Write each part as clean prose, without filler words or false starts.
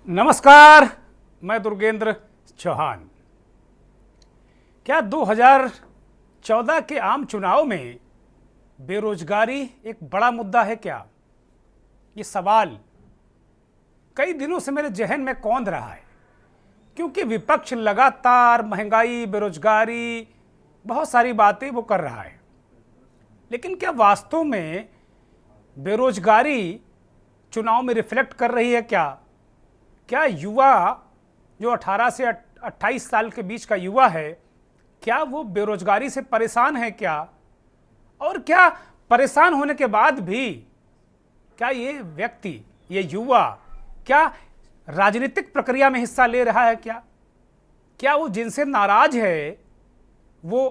नमस्कार, मैं दुर्गेंद्र चौहान। क्या 2014 के आम चुनाव में बेरोजगारी एक बड़ा मुद्दा है क्या? ये सवाल कई दिनों से मेरे जहन में कौंध रहा है, क्योंकि विपक्ष लगातार महंगाई, बेरोजगारी, बहुत सारी बातें वो कर रहा है। लेकिन क्या वास्तव में बेरोजगारी चुनाव में रिफ्लेक्ट कर रही है क्या? क्या युवा जो 18 से 28 साल के बीच का युवा है, क्या वो बेरोजगारी से परेशान है क्या? और क्या परेशान होने के बाद भी क्या ये व्यक्ति, ये युवा, क्या राजनीतिक प्रक्रिया में हिस्सा ले रहा है क्या? क्या वो जिनसे नाराज है वो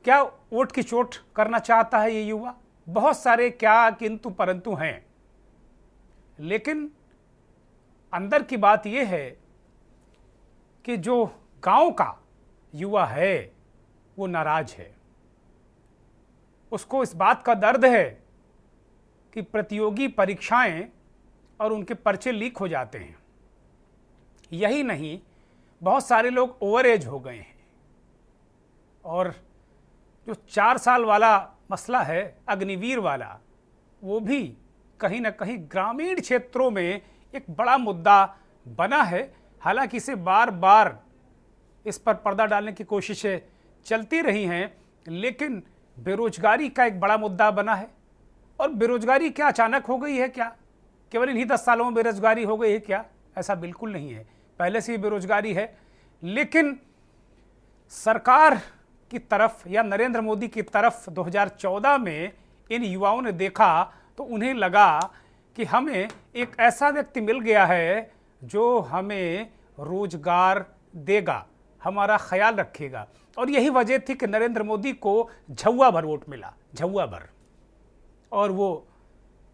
क्या वोट की चोट करना चाहता है? ये युवा बहुत सारे क्या किंतु परंतु हैं, लेकिन अंदर की बात यह है कि जो गांव का युवा है वो नाराज है। उसको इस बात का दर्द है कि प्रतियोगी परीक्षाएं और उनके पर्चे लीक हो जाते हैं। यही नहीं, बहुत सारे लोग ओवर एज हो गए हैं। और जो 4 साल वाला मसला है, अग्निवीर वाला, वो भी कहीं ना कहीं ग्रामीण क्षेत्रों में एक बड़ा मुद्दा बना है। हालांकि इसे बार बार इस पर पर्दा डालने की कोशिशें चलती रही हैं, लेकिन बेरोजगारी का एक बड़ा मुद्दा बना है। और बेरोजगारी क्या अचानक हो गई है क्या? केवल इन्हीं 10 सालों में बेरोजगारी हो गई है क्या? ऐसा बिल्कुल नहीं है, पहले से ही बेरोजगारी है। लेकिन सरकार की तरफ या नरेंद्र मोदी की तरफ 2014 में इन युवाओं ने देखा तो उन्हें लगा कि हमें एक ऐसा व्यक्ति मिल गया है जो हमें रोजगार देगा, हमारा ख्याल रखेगा। और यही वजह थी कि नरेंद्र मोदी को झौवा भर वोट मिला, झौवा भर। और वो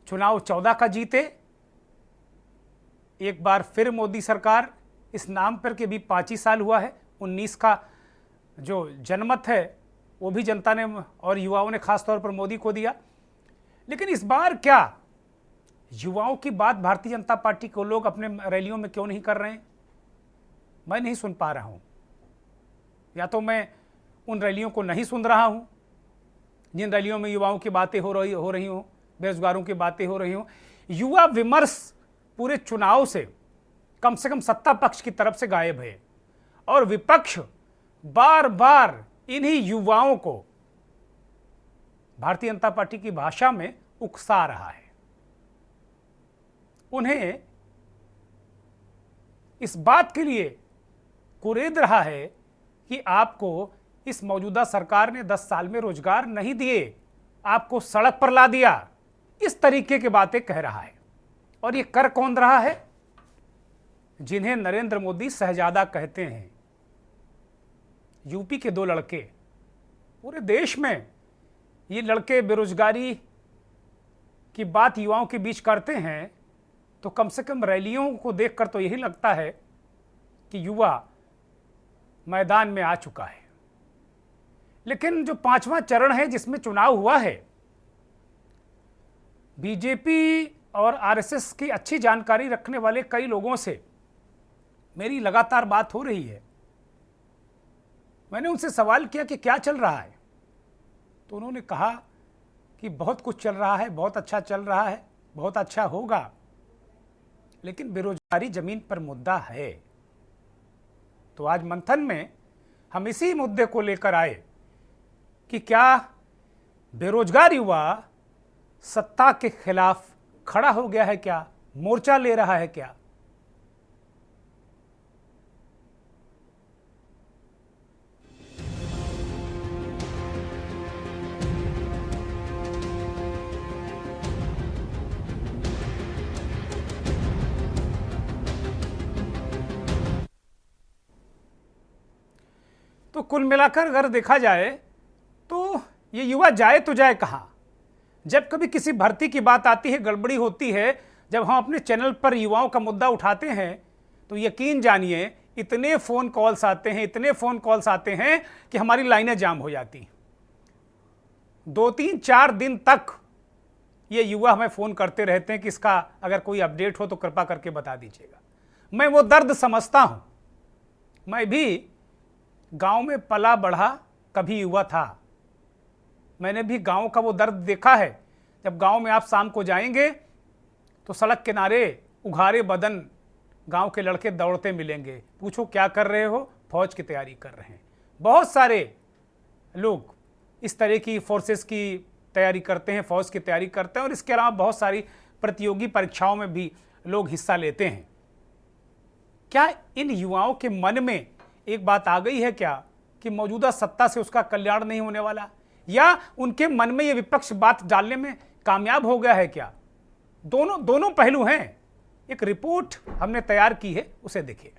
चुनाव 14 का जीते। एक बार फिर मोदी सरकार, इस नाम पर के भी 5 ही साल हुआ है। 19 का जो जनमत है वो भी जनता ने और युवाओं ने खासतौर पर मोदी को दिया। लेकिन इस बार क्या युवाओं की बात भारतीय जनता पार्टी को लोग अपने रैलियों में क्यों नहीं कर रहे हैं? मैं नहीं सुन पा रहा हूं, या तो मैं उन रैलियों को नहीं सुन रहा हूं जिन रैलियों में युवाओं की बातें हो रही हों, बेरोजगारों की बातें हो रही हों। युवा विमर्श पूरे चुनाव से कम सत्ता पक्ष की तरफ से गायब है, और विपक्ष बार बार इन्हीं युवाओं को भारतीय जनता पार्टी की भाषा में उकसा रहा है। उन्हें इस बात के लिए कुरेद रहा है कि आपको इस मौजूदा सरकार ने 10 साल में रोजगार नहीं दिए, आपको सड़क पर ला दिया, इस तरीके की बातें कह रहा है। और ये कर कौन रहा है? जिन्हें नरेंद्र मोदी शहजादा कहते हैं। यूपी के 2 लड़के, पूरे देश में ये लड़के बेरोजगारी की बात युवाओं के बीच करते हैं, तो कम से कम रैलियों को देखकर तो यही लगता है कि युवा मैदान में आ चुका है। लेकिन जो 5वां चरण है जिसमें चुनाव हुआ है, बीजेपी और आरएसएस की अच्छी जानकारी रखने वाले कई लोगों से मेरी लगातार बात हो रही है। मैंने उनसे सवाल किया कि क्या चल रहा है, तो उन्होंने कहा कि बहुत कुछ चल रहा है, बहुत अच्छा चल रहा है, बहुत अच्छा होगा, लेकिन बेरोजगारी जमीन पर मुद्दा है। तो आज मंथन में हम इसी मुद्दे को लेकर आए कि क्या बेरोजगार युवा सत्ता के खिलाफ खड़ा हो गया है क्या, मोर्चा ले रहा है क्या? तो कुल मिलाकर अगर देखा जाए तो ये युवा जाए तो जाए कहां? जब कभी किसी भर्ती की बात आती है, गड़बड़ी होती है, जब हम अपने चैनल पर युवाओं का मुद्दा उठाते हैं, तो यकीन जानिए इतने फोन कॉल्स आते हैं, इतने फोन कॉल्स आते हैं कि हमारी लाइनें जाम हो जाती। 2-3-4 दिन तक ये युवा हमें फ़ोन करते रहते हैं कि इसका अगर कोई अपडेट हो तो कृपा करके बता दीजिएगा। मैं वो दर्द समझता हूं। मैं भी गांव में पला बढ़ा, कभी युवा था। मैंने भी गांव का वो दर्द देखा है। जब गांव में आप शाम को जाएंगे तो सड़क किनारे उघारे बदन गांव के लड़के दौड़ते मिलेंगे। पूछो क्या कर रहे हो? फौज की तैयारी कर रहे हैं। बहुत सारे लोग इस तरह की फोर्सेस की तैयारी करते हैं, फौज की तैयारी करते हैं, और इसके अलावा बहुत सारी प्रतियोगी परीक्षाओं में भी लोग हिस्सा लेते हैं। क्या इन युवाओं के मन में एक बात आ गई है क्या कि मौजूदा सत्ता से उसका कल्याण नहीं होने वाला, या उनके मन में ये विपक्ष बात डालने में कामयाब हो गया है क्या? दोनों पहलू हैं। एक रिपोर्ट हमने तैयार की है, उसे देखिए।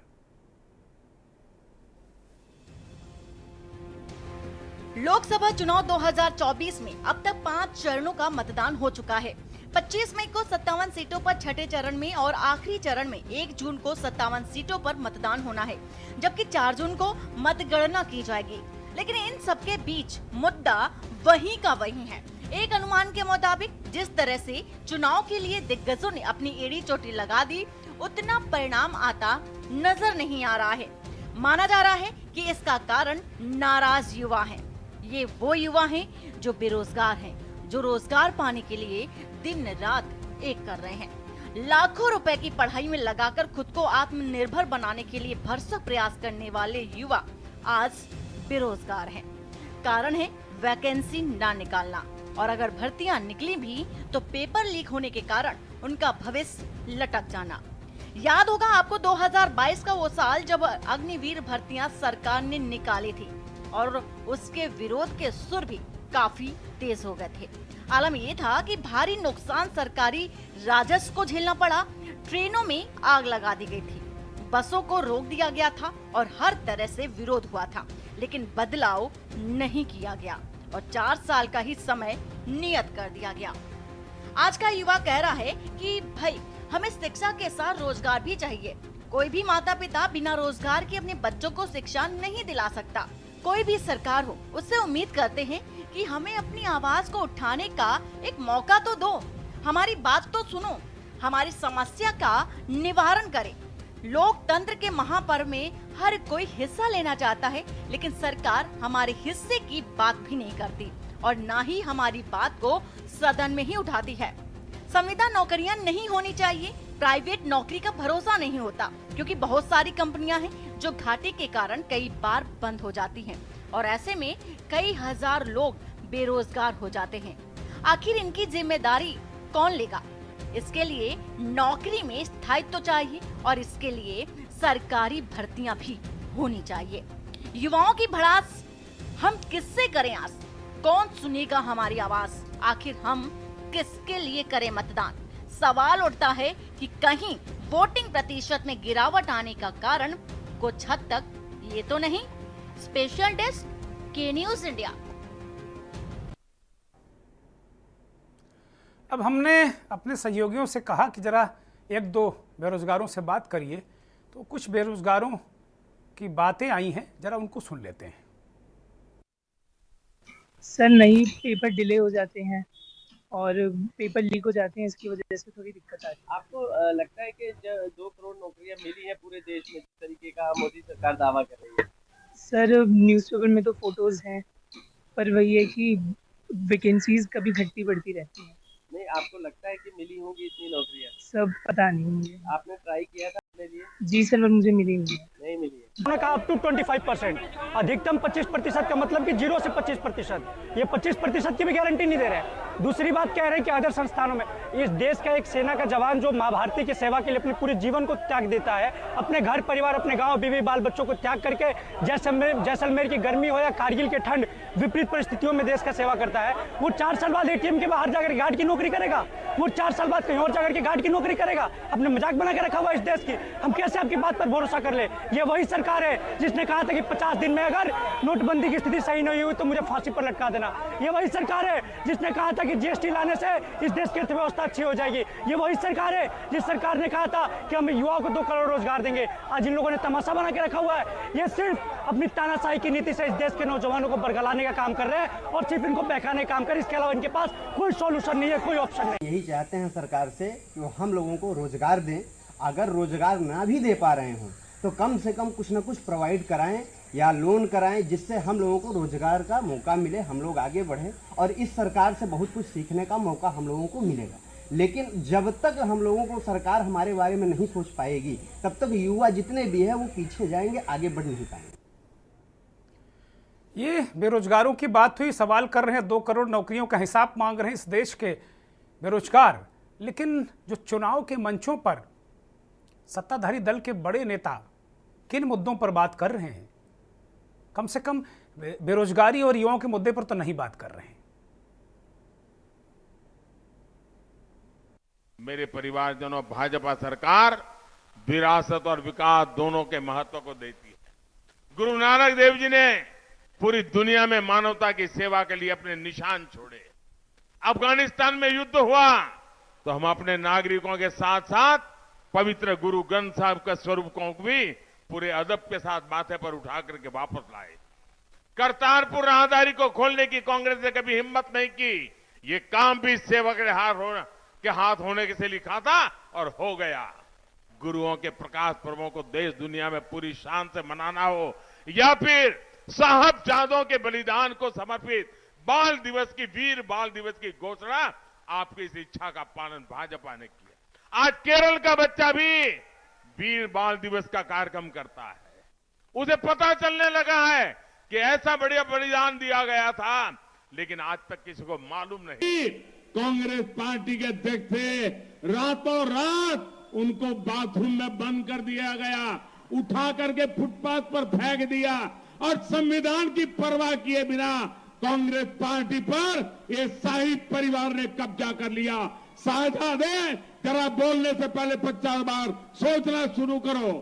लोकसभा चुनाव 2024 में अब तक 5 चरणों का मतदान हो चुका है। 25 मई को 57 सीटों पर छठे चरण में और आखिरी चरण में 1 जून को 57 सीटों पर मतदान होना है, जबकि 4 जून को मतगणना की जाएगी। लेकिन इन सबके बीच मुद्दा वही का वही है। एक अनुमान के मुताबिक जिस तरह से चुनाव के लिए दिग्गजों ने अपनी एड़ी चोटी लगा दी, उतना परिणाम आता नजर नहीं आ रहा है। माना जा रहा है कि इसका कारण नाराज युवा हैं। ये वो युवा हैं जो बेरोजगार हैं, जो रोजगार पाने के लिए दिन रात एक कर रहे हैं। लाखों रुपए की पढ़ाई में लगाकर खुद को आत्मनिर्भर बनाने के लिए भरसक प्रयास करने वाले युवा आज बेरोजगार हैं। कारण है वैकेंसी ना निकालना, और अगर भर्तियां निकली भी तो पेपर लीक होने के कारण उनका भविष्य लटक जाना। याद होगा आपको 2022 का वो साल जब अग्निवीर भर्तियां सरकार ने निकाली थी, और उसके विरोध के सुर भी काफी तेज हो गए थे। आलम ये था कि भारी नुकसान सरकारी राजस्व को झेलना पड़ा, ट्रेनों में आग लगा दी गई थी, बसों को रोक दिया गया था और हर तरह से विरोध हुआ था, लेकिन बदलाव नहीं किया गया और 4 साल का ही समय नियत कर दिया गया। आज का युवा कह रहा है कि भाई हमें शिक्षा के साथ रोजगार भी चाहिए। कोई भी माता पिता बिना रोजगार के अपने बच्चों को शिक्षा नहीं दिला सकता। कोई भी सरकार हो, उससे उम्मीद करते हैं कि हमें अपनी आवाज को उठाने का एक मौका तो दो, हमारी बात तो सुनो, हमारी समस्या का निवारण करें। लोकतंत्र के महापर्व में हर कोई हिस्सा लेना चाहता है, लेकिन सरकार हमारे हिस्से की बात भी नहीं करती और ना ही हमारी बात को सदन में ही उठाती है। संविदा नौकरियां नहीं होनी चाहिए, प्राइवेट नौकरी का भरोसा नहीं होता, क्योंकि बहुत सारी कंपनियां हैं जो घाटे के कारण कई बार बंद हो जाती हैं और ऐसे में कई हजार लोग बेरोजगार हो जाते हैं। आखिर इनकी जिम्मेदारी कौन लेगा? इसके लिए नौकरी में स्थायित्व तो चाहिए और इसके लिए सरकारी भर्तियां भी होनी चाहिए। युवाओं की भड़ास हम किससे करें आस? कौन सुनेगा हमारी आवाज? आखिर हम किसके लिए करें मतदान? सवाल उठता है कि कहीं वोटिंग प्रतिशत में गिरावट आने का कारण कुछ हद तक ये तो नहीं। स्पेशल डेस्क, के न्यूज इंडिया। अब हमने अपने सहयोगियों से कहा कि जरा 1-2 बेरोजगारों से बात करिए, तो कुछ बेरोजगारों की बातें आई हैं, जरा उनको सुन लेते हैं। सर नहीं, पेपर डिले हो जाते हैं और पेपर लीक हो जाते हैं, इसकी वजह से थोड़ी दिक्कत आ रही है। आपको लगता है कि 2 करोड़ नौकरियां मिली हैं पूरे देश में, जिस तरीके का मोदी सरकार दावा कर रही है? सर न्यूज़पेपर में तो फोटोज हैं, पर वही है कि वैकेंसीज कभी घटती बढ़ती रहती हैं। नहीं, आपको लगता है कि मिली होंगी इतनी नौकरियां? सब पता नहीं मुझे। आपने ट्राई किया था अपने लिए? जी सर, पर मुझे मिली नहीं मिली है। उन्होंने कहा अप टू 25%, अधिकतम 25% का मतलब कि 0 से 25%। ये 25% की भी गारंटी नहीं दे रहे। दूसरी बात कह रहे हैं कि अदर संस्थानों में इस देश का एक सेना का जवान जो माँ भारती की सेवा के लिए अपने पूरे जीवन को त्याग देता है, अपने घर परिवार, अपने गांव, बीवी बाल बच्चों को त्याग करके जैसलमेर की गर्मी हो या कारगिल के ठंड, विपरीत परिस्थितियों में देश का सेवा करता है, वो 4 साल बाद एटीएम के बाहर जाकर गार्ड की नौकरी करेगा? वो 4 साल बाद कहीं और जाकर के गार्ड की नौकरी करेगा? अपने मजाक बना के रखा हुआ इस देश की। हम कैसे आपकी बात पर भरोसा कर ले? ये वही सरकार है जिसने कहा था कि 50 दिन में अगर नोटबंदी की स्थिति सही नहीं हुई तो मुझे फांसी पर लटका देना। ये वही सरकार है जिसने कहा था कि जीएसटी लाने से इस देश की अर्थव्यवस्था अच्छी हो जाएगी। ये वही सरकार है जिस सरकार ने कहा था कि हम युवाओं को 2 करोड़ रोजगार देंगे। आज इन लोगों ने तमाशा बना के रखा हुआ है। ये सिर्फ अपनी तानाशाही की नीति से इस देश के नौजवानों को बरगलाने का काम कर रहे हैं और सिर्फ इनको बहकाने का काम कर रहे हैं। इसके अलावा इनके पास कोई सॉल्यूशन नहीं है, कोई ऑप्शन नहीं। यही चाहते हैं सरकार से कि वो हम लोगों को रोजगार दें अगर रोजगार ना भी दे पा रहे हों तो कम से कम कुछ ना कुछ प्रोवाइड कराएं या लोन कराएं, जिससे हम लोगों को रोजगार का मौका मिले, हम लोग आगे बढ़ें और इस सरकार से बहुत कुछ सीखने का मौका हम लोगों को मिलेगा। लेकिन जब तक हम लोगों को सरकार हमारे बारे में नहीं सोच पाएगी तब तक युवा जितने भी है वो पीछे जाएंगे, आगे बढ़ नहीं पाएंगे। ये बेरोजगारों की बात हुई, सवाल कर रहे हैं 2 करोड़ नौकरियों का हिसाब मांग रहे हैं इस देश के बेरोजगार। लेकिन जो चुनाव के मंचों पर सत्ताधारी दल के बड़े नेता किन मुद्दों पर बात कर रहे हैं, कम से कम बेरोजगारी और युवाओं के मुद्दे पर तो नहीं बात कर रहे हैं। मेरे परिवारजनों, भाजपा सरकार विरासत और विकास दोनों के महत्व को देती है। गुरु नानक देव जी ने पूरी दुनिया में मानवता की सेवा के लिए अपने निशान छोड़े। अफगानिस्तान में युद्ध हुआ तो हम अपने नागरिकों के साथ साथ पवित्र गुरु ग्रंथ साहब के स्वरूप को भी पूरे अदब के साथ माथे पर उठा करके वापस लाए। करतारपुर राहदारी को खोलने की कांग्रेस ने कभी हिम्मत नहीं की। ये काम भी सेवक के हाथ होने से लिखा था और हो गया। गुरुओं के प्रकाश पर्वों को देश दुनिया में पूरी शान से मनाना हो या फिर साहबजादों के बलिदान को समर्पित बाल दिवस की वीर बाल दिवस की घोषणा, आपकी इस इच्छा का पालन भाजपा ने किया। आज केरल का बच्चा भी वीर बाल दिवस का कार्यक्रम करता है। उसे पता चलने लगा है कि ऐसा बढ़िया बलिदान दिया गया था, लेकिन आज तक किसी को मालूम नहीं। कांग्रेस पार्टी के अध्यक्ष थे, रातों रात उनको बाथरूम में बंद कर दिया गया, उठा करके फुटपाथ पर फेंक दिया और संविधान की परवाह किए बिना कांग्रेस पार्टी पर ये शाही परिवार ने कब्जा कर लिया। साझादे, जरा बोलने से पहले 50 बार सोचना शुरू करो।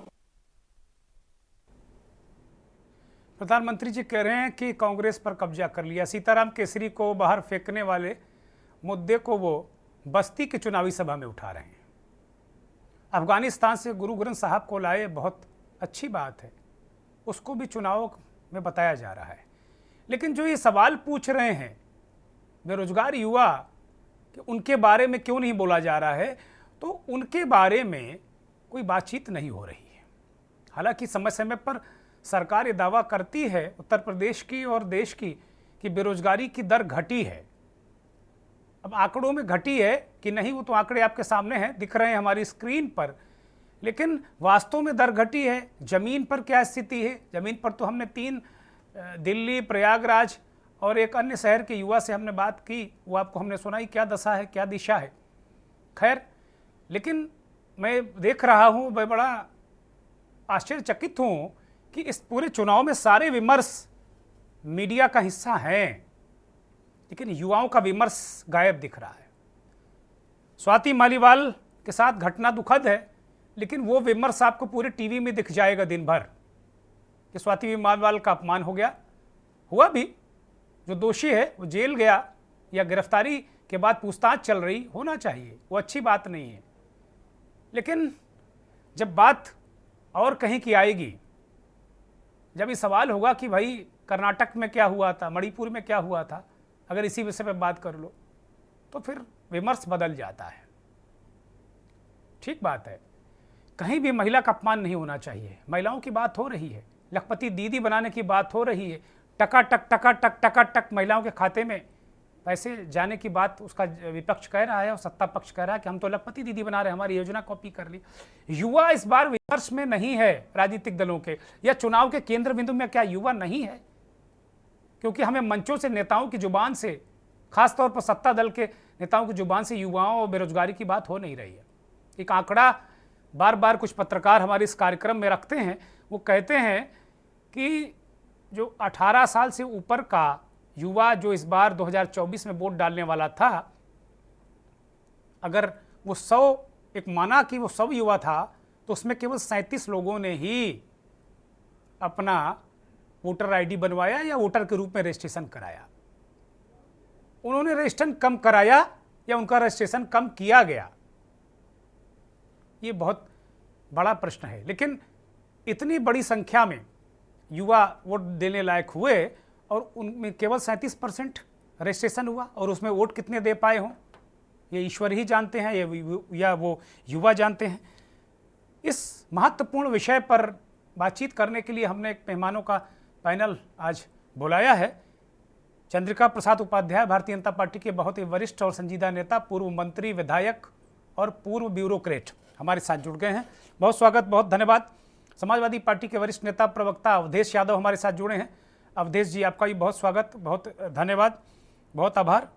प्रधानमंत्री जी कह रहे हैं कि कांग्रेस पर कब्जा कर लिया। सीताराम केसरी को बाहर फेंकने वाले मुद्दे को वो बस्ती की चुनावी सभा में उठा रहे हैं। अफगानिस्तान से गुरु ग्रंथ साहब को लाए, बहुत अच्छी बात है, उसको भी चुनाव में बताया जा रहा है। लेकिन जो ये सवाल पूछ रहे हैं बेरोजगार युवा कि उनके बारे में क्यों नहीं बोला जा रहा है, तो उनके बारे में कोई बातचीत नहीं हो रही है। हालांकि समय समय पर सरकार ये दावा करती है, उत्तर प्रदेश की और देश की, कि बेरोजगारी की दर घटी है। अब आंकड़ों में घटी है कि नहीं, वो तो आंकड़े आपके सामने हैं, दिख रहे हैं हमारी स्क्रीन पर, लेकिन वास्तव में दर घटी है। जमीन पर क्या स्थिति है? जमीन पर तो हमने 3 दिल्ली, प्रयागराज और एक अन्य शहर के युवा से हमने बात की, वो आपको हमने सुनाई क्या दशा है, क्या दिशा है। खैर, लेकिन मैं देख रहा हूँ, मैं बड़ा आश्चर्यचकित हूँ कि इस पूरे चुनाव में सारे विमर्श मीडिया का हिस्सा हैं, लेकिन युवाओं का विमर्श गायब दिख रहा है। स्वाति मालीवाल के साथ घटना दुखद है, लेकिन वो विमर्श आपको पूरे टीवी में दिख जाएगा दिन भर कि स्वाति मालीवाल का अपमान हो गया, हुआ भी, जो दोषी है वो जेल गया या गिरफ्तारी के बाद पूछताछ चल रही, होना चाहिए, वो अच्छी बात नहीं है। लेकिन जब बात और कहीं की आएगी, जब ये सवाल होगा कि भाई कर्नाटक में क्या हुआ था, मणिपुर में क्या हुआ था, अगर इसी विषय पर बात कर लो, तो फिर विमर्श बदल जाता है। ठीक बात है, कहीं भी महिला का अपमान नहीं होना चाहिए। महिलाओं की बात हो रही है, लखपति दीदी बनाने की बात हो रही है, टका टक महिलाओं के खाते में पैसे जाने की बात उसका विपक्ष कह रहा है और सत्ता पक्ष कह रहा है कि हम तो लखपति दीदी बना रहे हैं, हमारी योजना कॉपी कर ली। युवा इस बार विमर्श में नहीं है राजनीतिक दलों के, या चुनाव के केंद्र बिंदु में क्या युवा नहीं है? क्योंकि हमें मंचों से, नेताओं की जुबान से, खासतौर पर सत्ता दल के नेताओं की जुबान से युवाओं और बेरोजगारी की बात हो नहीं रही है। एक आंकड़ा बार बार कुछ पत्रकार हमारे इस कार्यक्रम में रखते हैं, वो कहते हैं कि जो 18 साल से ऊपर का युवा जो इस बार 2024 में वोट डालने वाला था, अगर वो 100, एक माना कि वो 100 युवा था, तो उसमें केवल 37 लोगों ने ही अपना वोटर आईडी बनवाया या वोटर के रूप में रजिस्ट्रेशन कराया। उन्होंने रजिस्ट्रेशन कम कराया या उनका रजिस्ट्रेशन कम किया गया, ये बहुत बड़ा प्रश्न है। लेकिन इतनी बड़ी संख्या में युवा वोट देने लायक हुए और उनमें केवल 37% रजिस्ट्रेशन हुआ, और उसमें वोट कितने दे पाए हों ये ईश्वर ही जानते हैं या वो युवा जानते हैं। इस महत्वपूर्ण विषय पर बातचीत करने के लिए हमने एक मेहमानों का पैनल आज बुलाया है। चंद्रिका प्रसाद उपाध्याय भारतीय जनता पार्टी के बहुत ही वरिष्ठ और संजीदा नेता, पूर्व मंत्री, विधायक और पूर्व ब्यूरोक्रेट हमारे साथ जुड़ गए हैं। बहुत स्वागत, बहुत धन्यवाद। समाजवादी पार्टी के वरिष्ठ नेता, प्रवक्ता अवधेश यादव हमारे साथ जुड़े हैं। अवधेश जी, आपका भी बहुत स्वागत, बहुत धन्यवाद, बहुत आभार।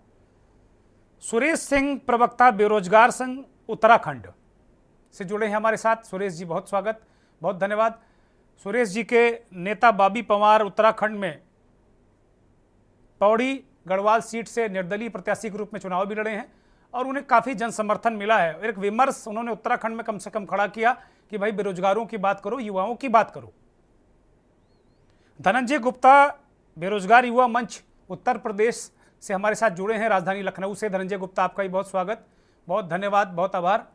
सुरेश सिंह, प्रवक्ता बेरोजगार संघ उत्तराखंड से जुड़े हैं हमारे साथ। सुरेश जी, बहुत स्वागत, बहुत धन्यवाद। सुरेश जी के नेता बॉबी पंवार उत्तराखंड में पौड़ी गढ़वाल सीट से निर्दलीय प्रत्याशी के रूप में चुनाव भी लड़े हैं और उन्हें काफ़ी जन समर्थन मिला है। एक विमर्श उन्होंने उत्तराखंड में कम से कम खड़ा किया कि भाई बेरोजगारों की बात करो, युवाओं की बात करो। धनंजय गुप्ता, बेरोजगार युवा मंच उत्तर प्रदेश से हमारे साथ जुड़े हैं, राजधानी लखनऊ से। धनंजय गुप्ता, आपका भी बहुत स्वागत, बहुत धन्यवाद, बहुत आभार।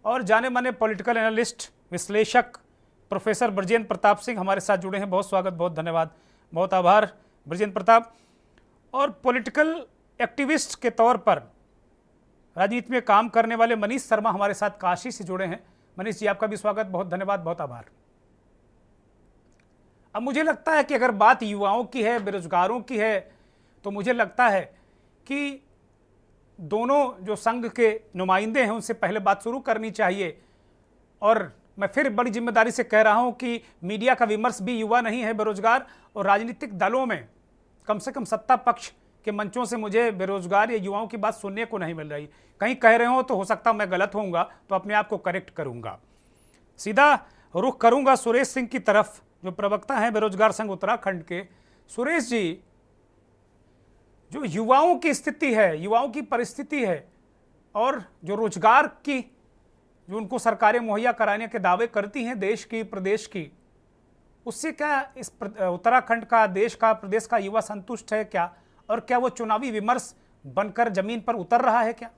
और जाने माने पॉलिटिकल एनालिस्ट, विश्लेषक प्रोफेसर ब्रजेंद्र प्रताप सिंह हमारे साथ जुड़े हैं। बहुत स्वागत, बहुत धन्यवाद, बहुत आभार ब्रजेंद्र प्रताप। और पॉलिटिकल एक्टिविस्ट के तौर पर राजनीति में काम करने वाले मनीष शर्मा हमारे साथ काशी से जुड़े हैं। मनीष जी, आपका भी स्वागत, बहुत धन्यवाद, बहुत आभार। अब मुझे लगता है कि अगर बात युवाओं की है, बेरोजगारों की है, तो मुझे लगता है कि दोनों जो संघ के नुमाइंदे हैं उनसे पहले बात शुरू करनी चाहिए। और मैं फिर बड़ी जिम्मेदारी से कह रहा हूं कि मीडिया का विमर्श भी युवा नहीं है, बेरोजगार। और राजनीतिक दलों में कम से कम सत्ता पक्ष के मंचों से मुझे बेरोजगार या युवाओं की बात सुनने को नहीं मिल रही। कहीं कह रहे हो तो हो सकता मैं गलत होऊंगा, तो अपने आप को करेक्ट करूंगा। सीधा रुख करूंगा सुरेश सिंह की तरफ, जो प्रवक्ता हैं बेरोजगार संघ उत्तराखंड के। सुरेश जी, जो युवाओं की स्थिति है, युवाओं की परिस्थिति है, और जो रोजगार की जो उनको सरकारें मुहैया कराने के दावे करती हैं देश की, प्रदेश की, उससे क्या इस उत्तराखंड का, देश का, प्रदेश का युवा संतुष्ट है क्या? और क्या वो चुनावी विमर्श बनकर जमीन पर उतर रहा है क्या?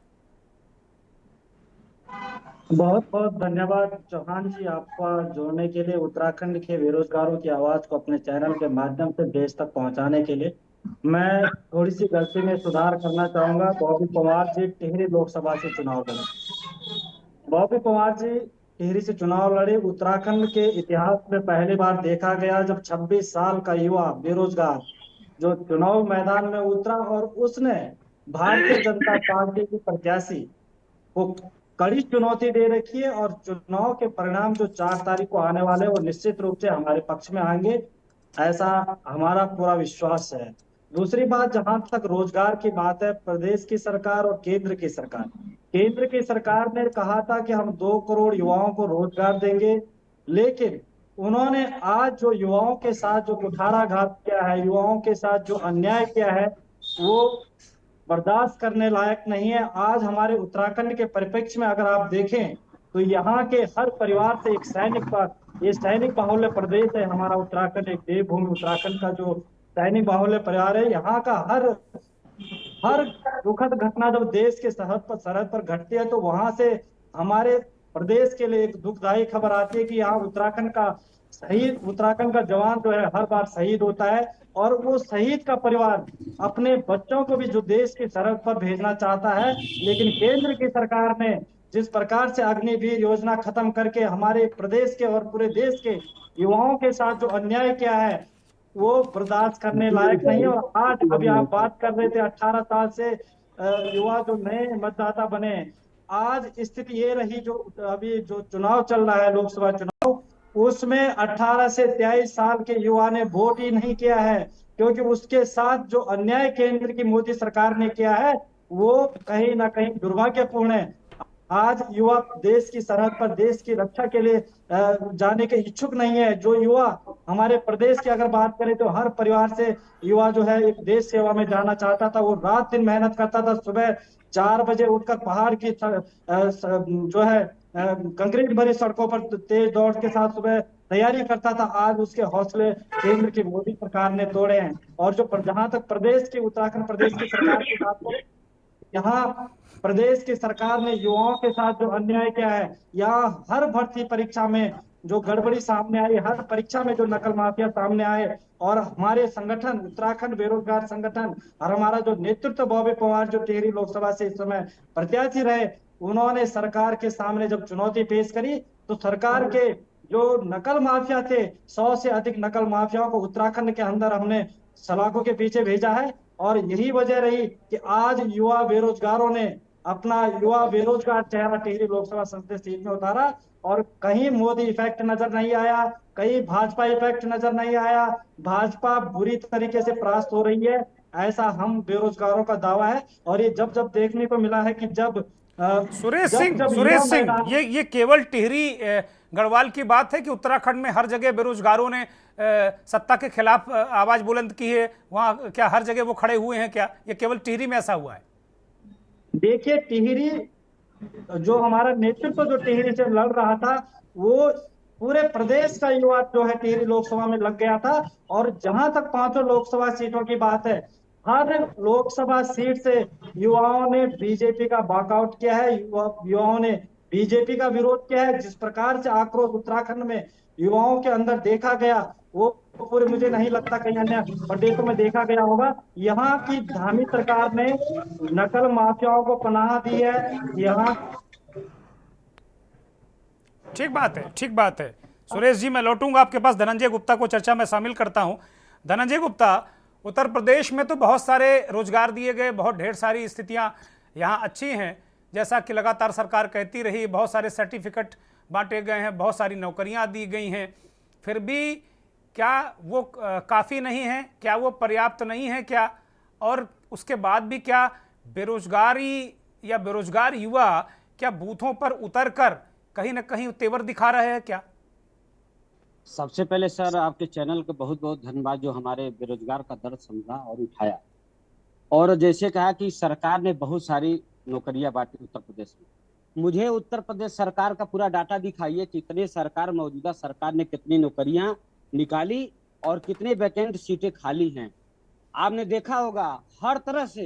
बहुत बहुत धन्यवाद चौहान जी, आपका जोड़ने के लिए, उत्तराखंड के बेरोजगारों की आवाज को अपने चैनल के माध्यम से देश तक पहुंचाने के लिए। मैं थोड़ी सी गलती में सुधार करना चाहूंगा। बॉबी पंवार जी टिहरी लोकसभा से चुनाव लड़े। बॉबी पंवार जी टिहरी से चुनाव लड़े। उत्तराखंड के इतिहास में पहली बार देखा गया जब 26 साल का युवा बेरोजगार जो चुनाव मैदान में उतरा और उसने भारतीय जनता पार्टी की प्रत्याशी को कड़ी चुनौती दे रखी है। और चुनाव के परिणाम जो 4 तारीख को आने वाले हैं वो निश्चित रूप से हमारे पक्ष में आएंगे, ऐसा हमारा पूरा विश्वास है। दूसरी बात, जहां तक रोजगार की बात है, प्रदेश की सरकार और केंद्र की सरकार ने कहा था कि हम 2 करोड़ युवाओं को रोजगार देंगे, लेकिन उन्होंने आज जो युवाओं के साथ जो कुठाराघात किया है, युवाओं के साथ जो अन्याय किया है, वो बर्दाश्त करने लायक नहीं है। आज हमारे उत्तराखंड के परिप्रेक्ष्य में अगर आप देखें तो यहाँ के हर परिवार से एक सैनिक पर, ये सैनिक बाहुल्य प्रदेश है हमारा उत्तराखंड, एक देवभूमि उत्तराखंड का जो सैनिक बाहुल्य परिवार है, यहाँ का हर दुखद घटना जब देश के सरहद पर घटती है तो वहां से हमारे प्रदेश के लिए एक दुखदायी खबर आती है कि यहाँ उत्तराखंड का जवान जो है हर बार शहीद होता है। और वो शहीद का परिवार अपने बच्चों को भी जो देश की सरहद पर भेजना चाहता है, लेकिन केंद्र की सरकार ने जिस प्रकार से अग्निवीर योजना खत्म करके हमारे प्रदेश के और पूरे देश के युवाओं के साथ जो अन्याय किया है वो बर्दाश्त करने लायक नहीं है। और आज अभी आप बात कर रहे थे 18 साल से युवा जो नए मतदाता बने, आज स्थिति ये रही जो अभी जो चुनाव चल रहा है लोकसभा चुनाव, उसमें 18 से 23 साल के युवा ने वोट ही नहीं किया है, क्योंकि उसके साथ जो अन्याय केंद्र की मोदी सरकार ने किया है वो कहीं ना कहीं दुर्भाग्यपूर्ण है। आज युवा देश की सरहद पर देश की रक्षा के लिए जाने के इच्छुक नहीं है। जो युवा हमारे प्रदेश की अगर बात करें तो हर परिवार से युवा जो है एक देश सेवा में जाना चाहता था, वो रात दिन मेहनत करता था, सुबह 4 बजे उठकर पहाड़ की जो है कंक्रीट भरी सड़कों पर तेज दौड़ के साथ सुबह तैयारी करता था। आज उसके हौसले केंद्र की मोदी सरकार ने तोड़े हैं। और जो जहां तक प्रदेश की, उत्तराखंड प्रदेश की सरकार की बात करें, यहाँ प्रदेश की सरकार ने युवाओं के साथ जो अन्याय किया है, यहाँ हर भर्ती परीक्षा में जो गड़बड़ी सामने आई, हर परीक्षा में जो नकल माफिया सामने आए, और हमारे संगठन उत्तराखंड बेरोजगार संगठन और हमारा जो नेतृत्व बॉबी पंवार जो टिहरी लोकसभा से इस समय प्रत्याशी रहे, उन्होंने सरकार के सामने जब चुनौती पेश करी तो सरकार के जो नकल माफिया थे, 100 से अधिक नकल माफियाओं को उत्तराखंड के अंदर हमने सलाखों के पीछे भेजा है। और यही वजह रही कि आज युवा बेरोजगारों ने अपना युवा बेरोजगार चेहरा टिहरी लोकसभा संसदीय सीट में उतारा। और कहीं मोदी इफेक्ट नजर नहीं आया, कहीं भाजपा इफेक्ट नजर नहीं आया। भाजपा बुरी तरीके से परास्त हो रही है, ऐसा हम बेरोजगारों का दावा है। और ये जब जब देखने को मिला है कि जब सुरेश युवा सिंह, मैदान- ये केवल टिहरी गढ़वाल की बात है कि उत्तराखंड में हर जगह बेरोजगारों ने सत्ता के खिलाफ आवाज बुलंद की है? वहां क्या हर जगह वो खड़े हुए हैं क्या? ये केवल टिहरी में ऐसा हुआ है? देखिए, टिहरी जो हमारा नेतृत्व जो टिहरी से लड़ रहा था, वो पूरे प्रदेश का युवा जो है टिहरी लोकसभा में लग गया था। और जहां तक 5 लोकसभा सीटों की बात है, हर लोकसभा सीट से युवाओं ने बीजेपी का वॉकआउट किया है, युवाओं ने बीजेपी का विरोध किया है। जिस प्रकार से आक्रोश उत्तराखंड में युवाओं के अंदर देखा गया, वो पूरे मुझे नहीं लगता कहीं अन्य प्रदेशों में देखा गया होगा। यहाँ की धामी सरकार ने नकल माफियाओं को पनाह दी है। यहाँ ठीक बात है सुरेश जी। मैं लौटूंगा आपके पास। धनंजय गुप्ता को चर्चा में शामिल करता हूं। धनंजय गुप्ता, उत्तर प्रदेश में तो बहुत सारे रोजगार दिए गए, बहुत ढेर सारी स्थितियां यहाँ अच्छी हैं, जैसा कि लगातार सरकार कहती रही। बहुत सारे सर्टिफिकेट बांटे गए हैं, बहुत सारी नौकरियां दी गई हैं। फिर भी क्या वो काफ़ी नहीं है? क्या वो पर्याप्त नहीं है क्या? और उसके बाद भी क्या बेरोजगारी या बेरोजगार युवा क्या बूथों पर उतरकर कहीं ना कहीं तेवर दिखा रहे हैं क्या? सबसे पहले सर, आपके चैनल को बहुत बहुत धन्यवाद जो हमारे बेरोजगार का दर्द समझा और उठाया। और जैसे कहा कि सरकार ने बहुत सारी नौकरियां बांटी उत्तर प्रदेश में। मुझे उत्तर प्रदेश सरकार का पूरा डाटा दिखाइए, कितने सरकार मौजूदा सरकार ने कितनी नौकरियां निकाली और कितने वैकेंट सीटें खाली हैं। आपने देखा होगा हर तरह से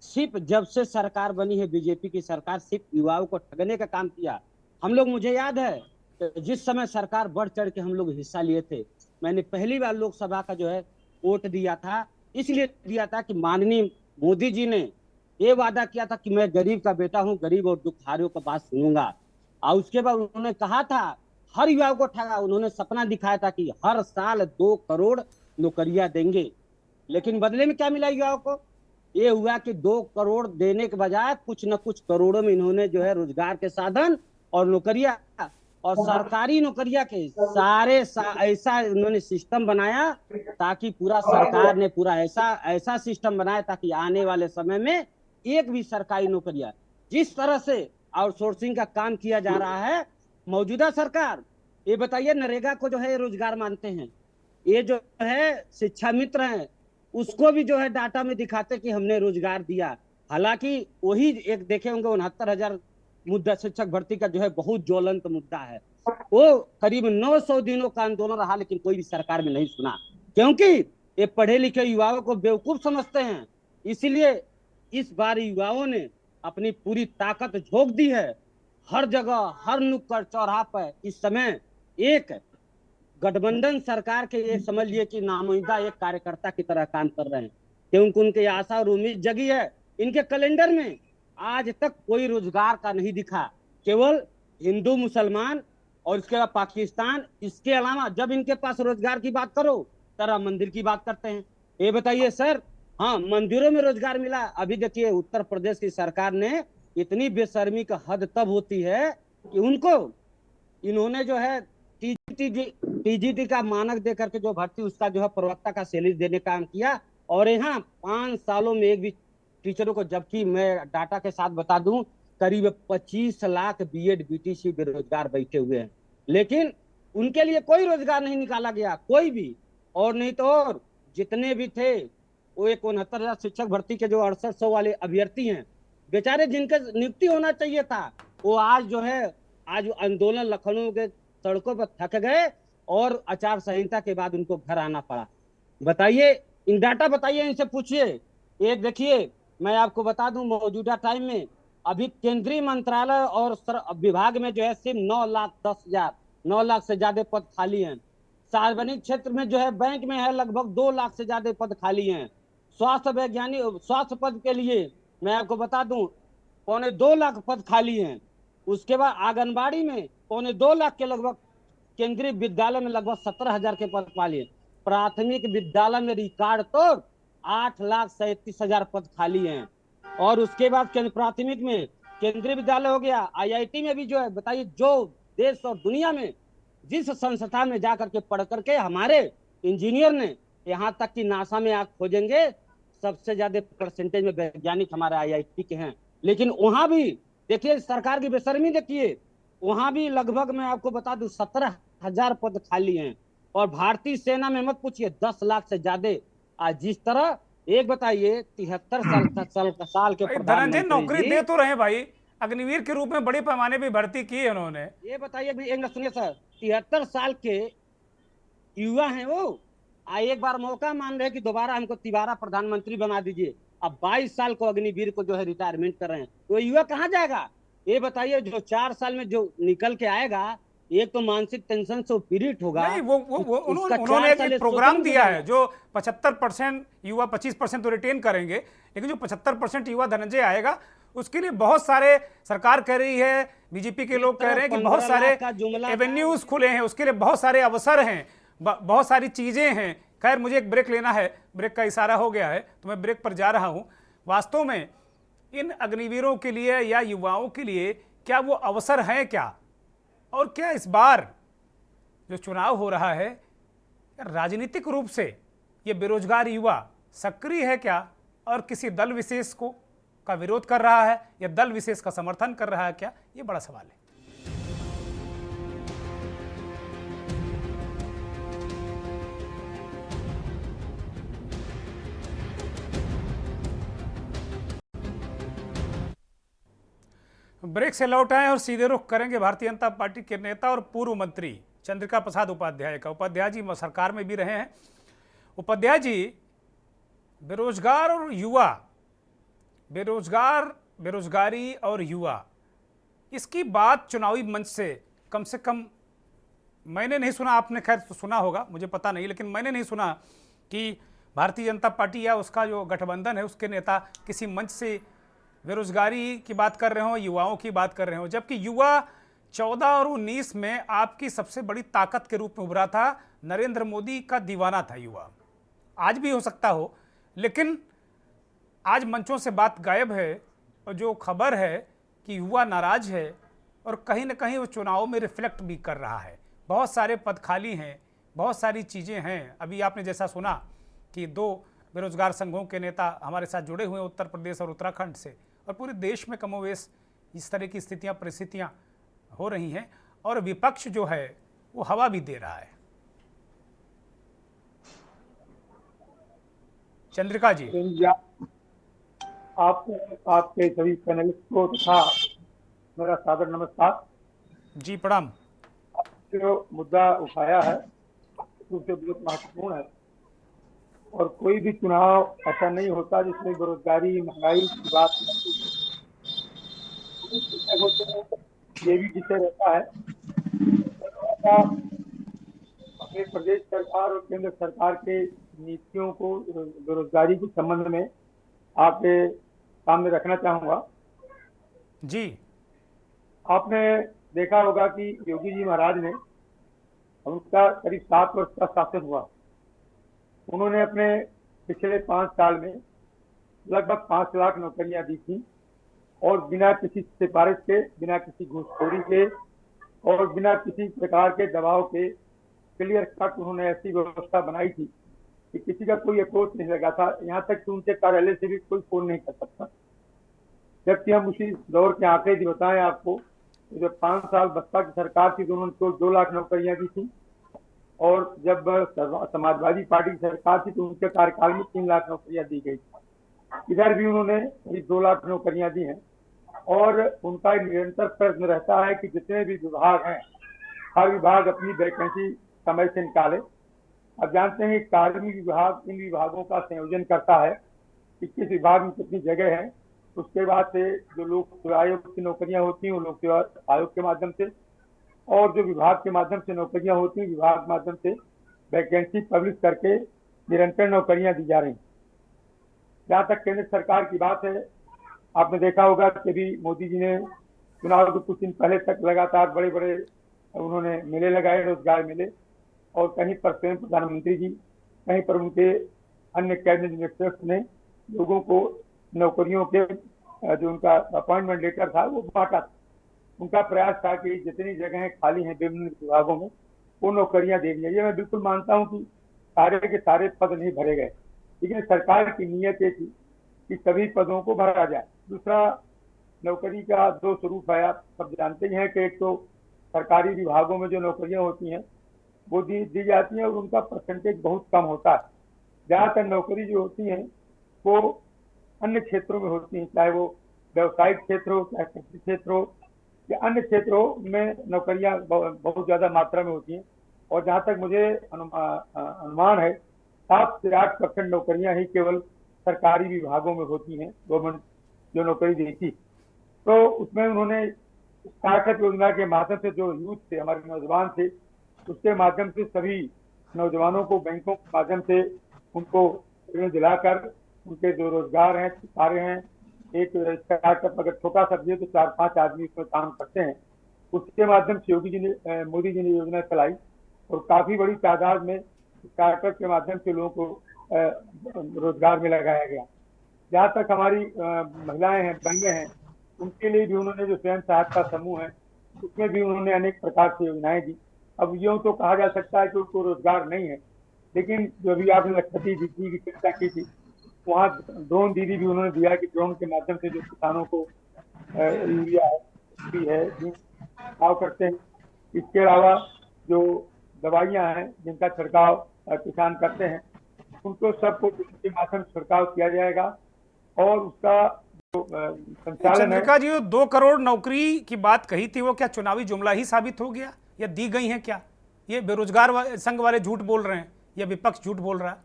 सिर्फ जब से सरकार बनी है बीजेपी की सरकार, सिर्फ युवाओं को ठगने का काम किया। हम लोग, मुझे याद है जिस समय सरकार बढ़ चढ़ के हम लोग हिस्सा लिए थे, मैंने पहली बार लोकसभा का जो है वोट दिया था। इसलिए दिया था कि माननीय मोदी जी ने ये वादा किया था कि मैं गरीब का बेटा हूं, गरीब और दुखहारियों का बात सुनूंगा। और उसके बाद उन्होंने कहा था, हर युवाओं को ठगा। उन्होंने सपना दिखाया था कि हर साल 2 करोड़ नौकरियां देंगे। लेकिन बदले में क्या मिला युवाओं को? ये हुआ कि 2 करोड़ देने के बजाय कुछ न कुछ करोड़ों में इन्होंने जो है रोजगार के साधन और नौकरियां और सरकारी नौकरियां के ऐसा उन्होंने सिस्टम बनाया ताकि पूरा सरकार ने पूरा ऐसा सिस्टम बनाया ताकि आने वाले समय में एक भी सरकारी नौकरियां, जिस तरह से आउटसोर्सिंग का काम किया जा रहा है मौजूदा सरकार, ये बताइए नरेगा को जो है रोजगार मानते हैं। ये जो है शिक्षा मित्र है, उसको भी जो है डाटा में दिखाते कि हमने रोजगार दिया। हालांकि वही एक देखे होंगे 69,000 मुद्दा शिक्षक भर्ती का जो है बहुत ज्वलंत मुद्दा है। वो करीब 900 दिनों का आंदोलन रहा, लेकिन कोई भी सरकार में नहीं सुना, क्योंकि ये पढ़े लिखे युवाओं को बेवकूफ समझते हैं। इसीलिए इस बार युवाओं ने अपनी पूरी ताकत झोंक दी है। हर जगह, हर नुक्कड़ चौराहा पर इस समय एक गठबंधन सरकार के ये समझ लिए कि नामुमकिन एक कार्यकर्ता की तरह काम कर रहे हैं, क्योंकि उनकी आशा और उम्मीद जगी है। इनके कैलेंडर में आज तक कोई रोजगार का नहीं दिखा, केवल हिंदू मुसलमान और इसके बाद पाकिस्तान। इसके अलावा जब इनके पास रोजगार की बात करो तो राम मंदिर की बात करते हैं। ये बताइए सर, हाँ मंदिरों में रोजगार मिला। अभी देखिए उत्तर प्रदेश की सरकार ने इतनी बेशर्मी का हद तब होती है कि उनको इन्होंने जो है टीजीटी का मानक दे करके जो भर्ती उसका जो है प्रवक्ता का सैलरी देने का काम किया। और यहाँ 5 सालों में एक भी टीचरों को, जबकि मैं डाटा के साथ बता दूं करीब 25 लाख बीएड बीटीसी बेरोजगार बैठे हुए हैं, लेकिन उनके लिए कोई रोजगार नहीं निकाला गया, कोई भी। और नहीं तो और जितने भी थे वो 69,000 शिक्षक भर्ती के जो 6800 वाले अभ्यर्थी हैं, बेचारे जिनका नियुक्ति होना चाहिए था, वो आज जो है आज आंदोलन लखनऊ के सड़कों पर थक गए और आचार संहिता के बाद उनको घर आना पड़ा। बताइए, इन डाटा बताइए, इनसे पूछिए। एक देखिए, मैं आपको बता दूं मौजूदा टाइम में अभी केंद्रीय मंत्रालय और विभाग में जो है सिर्फ 9,10,000 9 लाख से ज्यादा पद खाली हैं। सार्वजनिक क्षेत्र में जो है बैंक में है लगभग 2 लाख से ज्यादा पद खाली हैं। स्वास्थ्य वैज्ञानिक स्वास्थ्य पद के लिए मैं आपको बता दूं 2.25 लाख पद खाली हैं। उसके बाद आंगनबाड़ी में 2.25 लाख के लगभग केंद्रीय विद्यालय में लगभग 17,000 के पद खाली है। प्राथमिक विद्यालय में रिकॉर्ड तोड़ 8,37,000 पद खाली हैं। और उसके बाद प्राथमिक में केंद्रीय विद्यालय हो गया, आईआईटी में भी जो है बताइए, जो देश और दुनिया में जिस संस्थान में जाकर के पढ़ करके हमारे इंजीनियर ने, यहाँ तक कि नासा में आप खोजेंगे सबसे ज्यादा परसेंटेज में वैज्ञानिक हमारे आईआईटी के हैं, लेकिन वहां भी देखिए सरकार की बेशर्मी देखिए, वहां भी लगभग मैं आपको बता दूं 17,000 पद खाली हैं। और भारतीय सेना में मत पूछिए 10 लाख से ज्यादा। आज जिस तरह एक बताइए 73 साल के धनंजय नौकरी दे तो रहे भाई, अग्निवीर के रूप में बड़े पैमाने पे भर्ती की है उन्होंने। ये बताइए भी एक सुनिए सर, 73 साल के युवा हैं वो, एक बार मौका मान रहे कि दोबारा हमको तिबारा प्रधानमंत्री बना दीजिए। अब 22 साल को अग्निवीर को जो है रिटायरमेंट कर रहे हैं, तो युवा कहाँ जाएगा? ये बताइए जो 4 साल में जो निकल के आएगा, एक तो मानसिक टेंशन से पीड़ित होगा। नहीं, उन्होंने एक प्रोग्राम दिया है जो 75% युवा, 25% तो रिटेन करेंगे, लेकिन जो 75% युवा धनंजय आएगा उसके लिए बहुत सारे, सरकार कह रही है, बीजेपी के लोग कह रहे हैं कि बहुत सारे एवेन्यूज खुले हैं, उसके लिए बहुत सारे अवसर हैं, बहुत सारी चीजें हैं। खैर मुझे एक ब्रेक लेना है, ब्रेक का इशारा हो गया है तो मैं ब्रेक पर जा रहा हूं। वास्तव में इन अग्निवीरों के लिए या युवाओं के लिए क्या वो अवसर हैं क्या, और क्या इस बार जो चुनाव हो रहा है राजनीतिक रूप से ये बेरोजगार युवा सक्रिय है क्या, और किसी दल विशेष को का विरोध कर रहा है या दल विशेष का समर्थन कर रहा है क्या, ये बड़ा सवाल है। ब्रेक से लौट आए और सीधे रुख करेंगे भारतीय जनता पार्टी के नेता और पूर्व मंत्री चंद्रिका प्रसाद उपाध्याय का। उपाध्याय जी सरकार में भी रहे हैं। उपाध्याय जी, बेरोजगार और युवा, बेरोजगारी और युवा, इसकी बात चुनावी मंच से कम मैंने नहीं सुना, आपने खैर सुना होगा, मुझे पता नहीं, लेकिन मैंने नहीं सुना कि भारतीय जनता पार्टी या उसका जो गठबंधन है उसके नेता किसी मंच से बेरोजगारी की बात कर रहे हो, युवाओं की बात कर रहे हो। जबकि युवा 14 और 19 में आपकी सबसे बड़ी ताकत के रूप में उभरा था, नरेंद्र मोदी का दीवाना था युवा। आज भी हो सकता हो, लेकिन आज मंचों से बात गायब है, और जो खबर है कि युवा नाराज है और कहीं ना कहीं वो चुनाव में रिफ्लेक्ट भी कर रहा है। बहुत सारे पद खाली हैं, बहुत सारी चीज़ें हैं। अभी आपने जैसा सुना कि 2 बेरोजगार संघों के नेता हमारे साथ जुड़े हुए हैं उत्तर प्रदेश और उत्तराखंड से, और पूरे देश में कमोवेश इस तरह की स्थितियां, परिस्थितियां हो रही हैं, और विपक्ष जो है वो हवा भी दे रहा है। चंद्रिका जी, आपके सभी पैनलिस्ट को तथा मेरा सादर नमस्कार जी, प्रणाम। जो मुद्दा उठाया है उससे बहुत महत्वपूर्ण है, और कोई भी चुनाव ऐसा नहीं होता जिसमें बेरोजगारी, महंगाई की बात ये भी जिसे रहता है। अपने प्रदेश सरकार और केंद्र सरकार के नीतियों को बेरोजगारी के संबंध में आपके सामने रखना चाहूंगा। जी, आपने देखा होगा कि योगी जी महाराज ने, उनका करीब 7 वर्ष का शासन हुआ, उन्होंने अपने पिछले 5 साल में लगभग 5 लाख नौकरियां दी थी, और बिना किसी सिफारिश के, बिना किसी घूसखोरी के और बिना किसी प्रकार के दबाव के क्लियर कट उन्होंने ऐसी व्यवस्था बनाई थी कि किसी का कोई अप्रोच नहीं लगा था, यहाँ तक कि उनके कार्यालय से भी कोई फोन नहीं कर सकता। जबकि हम उसी दौर के आंकड़े जो बताएं आपको, जब 5 साल बसपा की सरकार थी तो उन्होंने तो 2 लाख नौकरियां दी थी, और जब समाजवादी पार्टी की सरकार थी तो उनके कार्यकाल में 3 लाख नौकरियां दी गई थी। इधर भी उन्होंने 2 लाख नौकरियां दी हैं, और उनका निरंतर प्रयत्न रहता है कि जितने भी विभाग हैं, हर विभाग अपनी वैकेंसी समय से निकाले। अब जानते हैं कार्मिक विभाग इन विभागों का संयोजन करता है कि किस विभाग में कितनी जगह है। उसके बाद से जो लोक सेवा आयोग की नौकरियां होती हैं वो लोक सेवा आयोग के माध्यम से, और जो विभाग के माध्यम से नौकरियां होती हैं विभाग के माध्यम से वैकेंसी पब्लिश करके निरंतर नौकरियां दी जा रही हैं। जहाँ तक केंद्र सरकार की बात है, आपने देखा होगा कि अभी मोदी जी ने चुनाव के कुछ दिन पहले तक लगातार बड़े बड़े उन्होंने मेले लगाए, रोजगार मेले, और कहीं पर स्वयं प्रधानमंत्री जी, कहीं पर उनके अन्य कैबिनेट मिनिस्टर्स ने लोगों को नौकरियों के जो उनका अपॉइंटमेंट लेटर था वो बांटा। उनका प्रयास था कि जितनी जगहें खाली हैं विभिन्न विभागों में वो नौकरियां दे दी जाए। ये मैं बिल्कुल मानता हूं कि सारे के सारे पद नहीं भरे गए, लेकिन सरकार की नीयत ये थी कि सभी पदों को भरा जाए। दूसरा, नौकरी का दो स्वरूप है, आप सब जानते ही हैं कि एक तो सरकारी विभागों में जो नौकरियां होती हैं वो दी जाती हैं और उनका परसेंटेज बहुत कम होता है। ज्यादातर नौकरी जो होती है वो अन्य क्षेत्रों में होती है, चाहे वो व्यवसायिक क्षेत्र हो, चाहे कृषि क्षेत्र हो या अन्य क्षेत्रों में नौकरियां बहुत ज्यादा मात्रा में होती हैं। और जहां तक मुझे अनुमान है 7 से 8% नौकरियां ही केवल सरकारी विभागों में होती हैं, गवर्नमेंट जो नौकरी देती। तो उसमें उन्होंने स्टार्टअप योजना के माध्यम से जो यूथ थे, हमारे नौजवान थे, उसके माध्यम से सभी नौजवानों को बैंकों के माध्यम से उनको ऋण दिलाकर उनके जो रोजगार हैं, कार्य हैं, एक स्टार्टअप अगर छोटा सा भी है तो 4-5 आदमी उसमें काम करते हैं। उसके माध्यम से मोदी जी ने योजना चलाई और काफी बड़ी तादाद में स्टार्टअप के माध्यम से लोगों को रोजगार में लगाया गया। जहाँ तक हमारी महिलाएं हैं, बहनें हैं, उनके लिए भी उन्होंने जो स्वयं सहायता समूह है उसमें भी उन्होंने अनेक प्रकार की योजनाएं दी। अब यूं तो कहा जा सकता है कि उनको रोजगार नहीं है, लेकिन जो अभी आपने लखपति दीदी की चर्चा की थी, वहाँ ड्रोन दीदी भी उन्होंने दिया कि ड्रोन के माध्यम से जो किसानों को यूरिया है छिड़काव करते हैं। इसके अलावा जो दवाइयाँ हैं जिनका छिड़काव किसान करते हैं उनको सबको के माध्यम से छिड़काव किया जाएगा और उसका जो संचालन है। चंद्रिका जी, 2 करोड़ नौकरी की बात कही थी, वो क्या चुनावी जुमला ही साबित हो गया या दी गई है? क्या ये बेरोजगार संघ वाले झूठ बोल रहे हैं या विपक्ष झूठ बोल रहा है?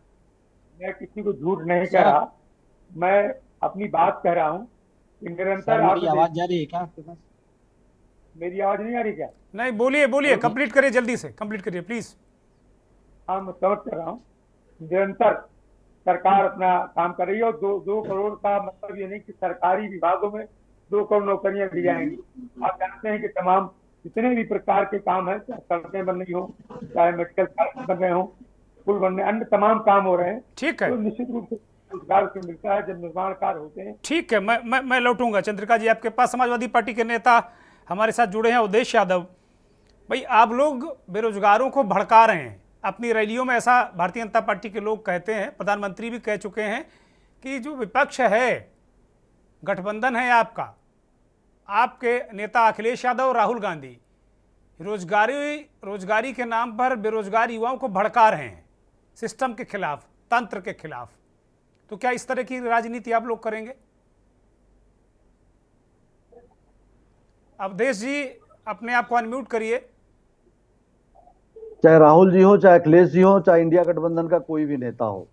मैं किसी को झूठ नहीं कह रहा, मैं अपनी बात कह रहा हूँ। निरंतर मेरी आवाज जा रही है क्या आपके पास? मेरी आवाज नहीं आ रही क्या? नहीं, बोलिए, कंप्लीट करिए, जल्दी से कंप्लीट करिए प्लीज। हाँ, मैं समझ कर रहा हूँ। निरंतर सरकार अपना काम कर रही है और 2 करोड़ का मतलब ये नहीं कि सरकारी विभागों में 2 करोड़ नौकरियां दी जाएंगी। आप जानते हैं कि तमाम जितने भी प्रकार के काम है, चाहे सड़कें बन रही हो, चाहे मेडिकल कॉलेज बन रहे हो, पुल बनने, अन्य तमाम काम हो रहे हैं। ठीक है, तो निश्चित रूप से रोजगार से मिलता है जब निर्माण कार्य होते हैं। ठीक है, मैं लौटूंगा चंद्रिका जी आपके पास। समाजवादी पार्टी के नेता हमारे साथ जुड़े हैं, उदेश यादव भाई। आप लोग बेरोजगारों को भड़का रहे हैं अपनी रैलियों में, ऐसा भारतीय जनता पार्टी के लोग कहते हैं। प्रधानमंत्री भी कह चुके हैं कि जो विपक्ष है, गठबंधन है आपका, आपके नेता अखिलेश यादव और राहुल गांधी रोजगारी के नाम पर बेरोजगार युवाओं को भड़का रहे हैं, सिस्टम के खिलाफ, तंत्र के खिलाफ। तो क्या इस तरह की राजनीति आप लोग करेंगे? अवधेश जी, अपने आप को अनम्यूट करिए। चाहे राहुल जी हो, चाहे अखिलेश जी हो, चाहे इंडिया गठबंधन का कोई भी नेता हो,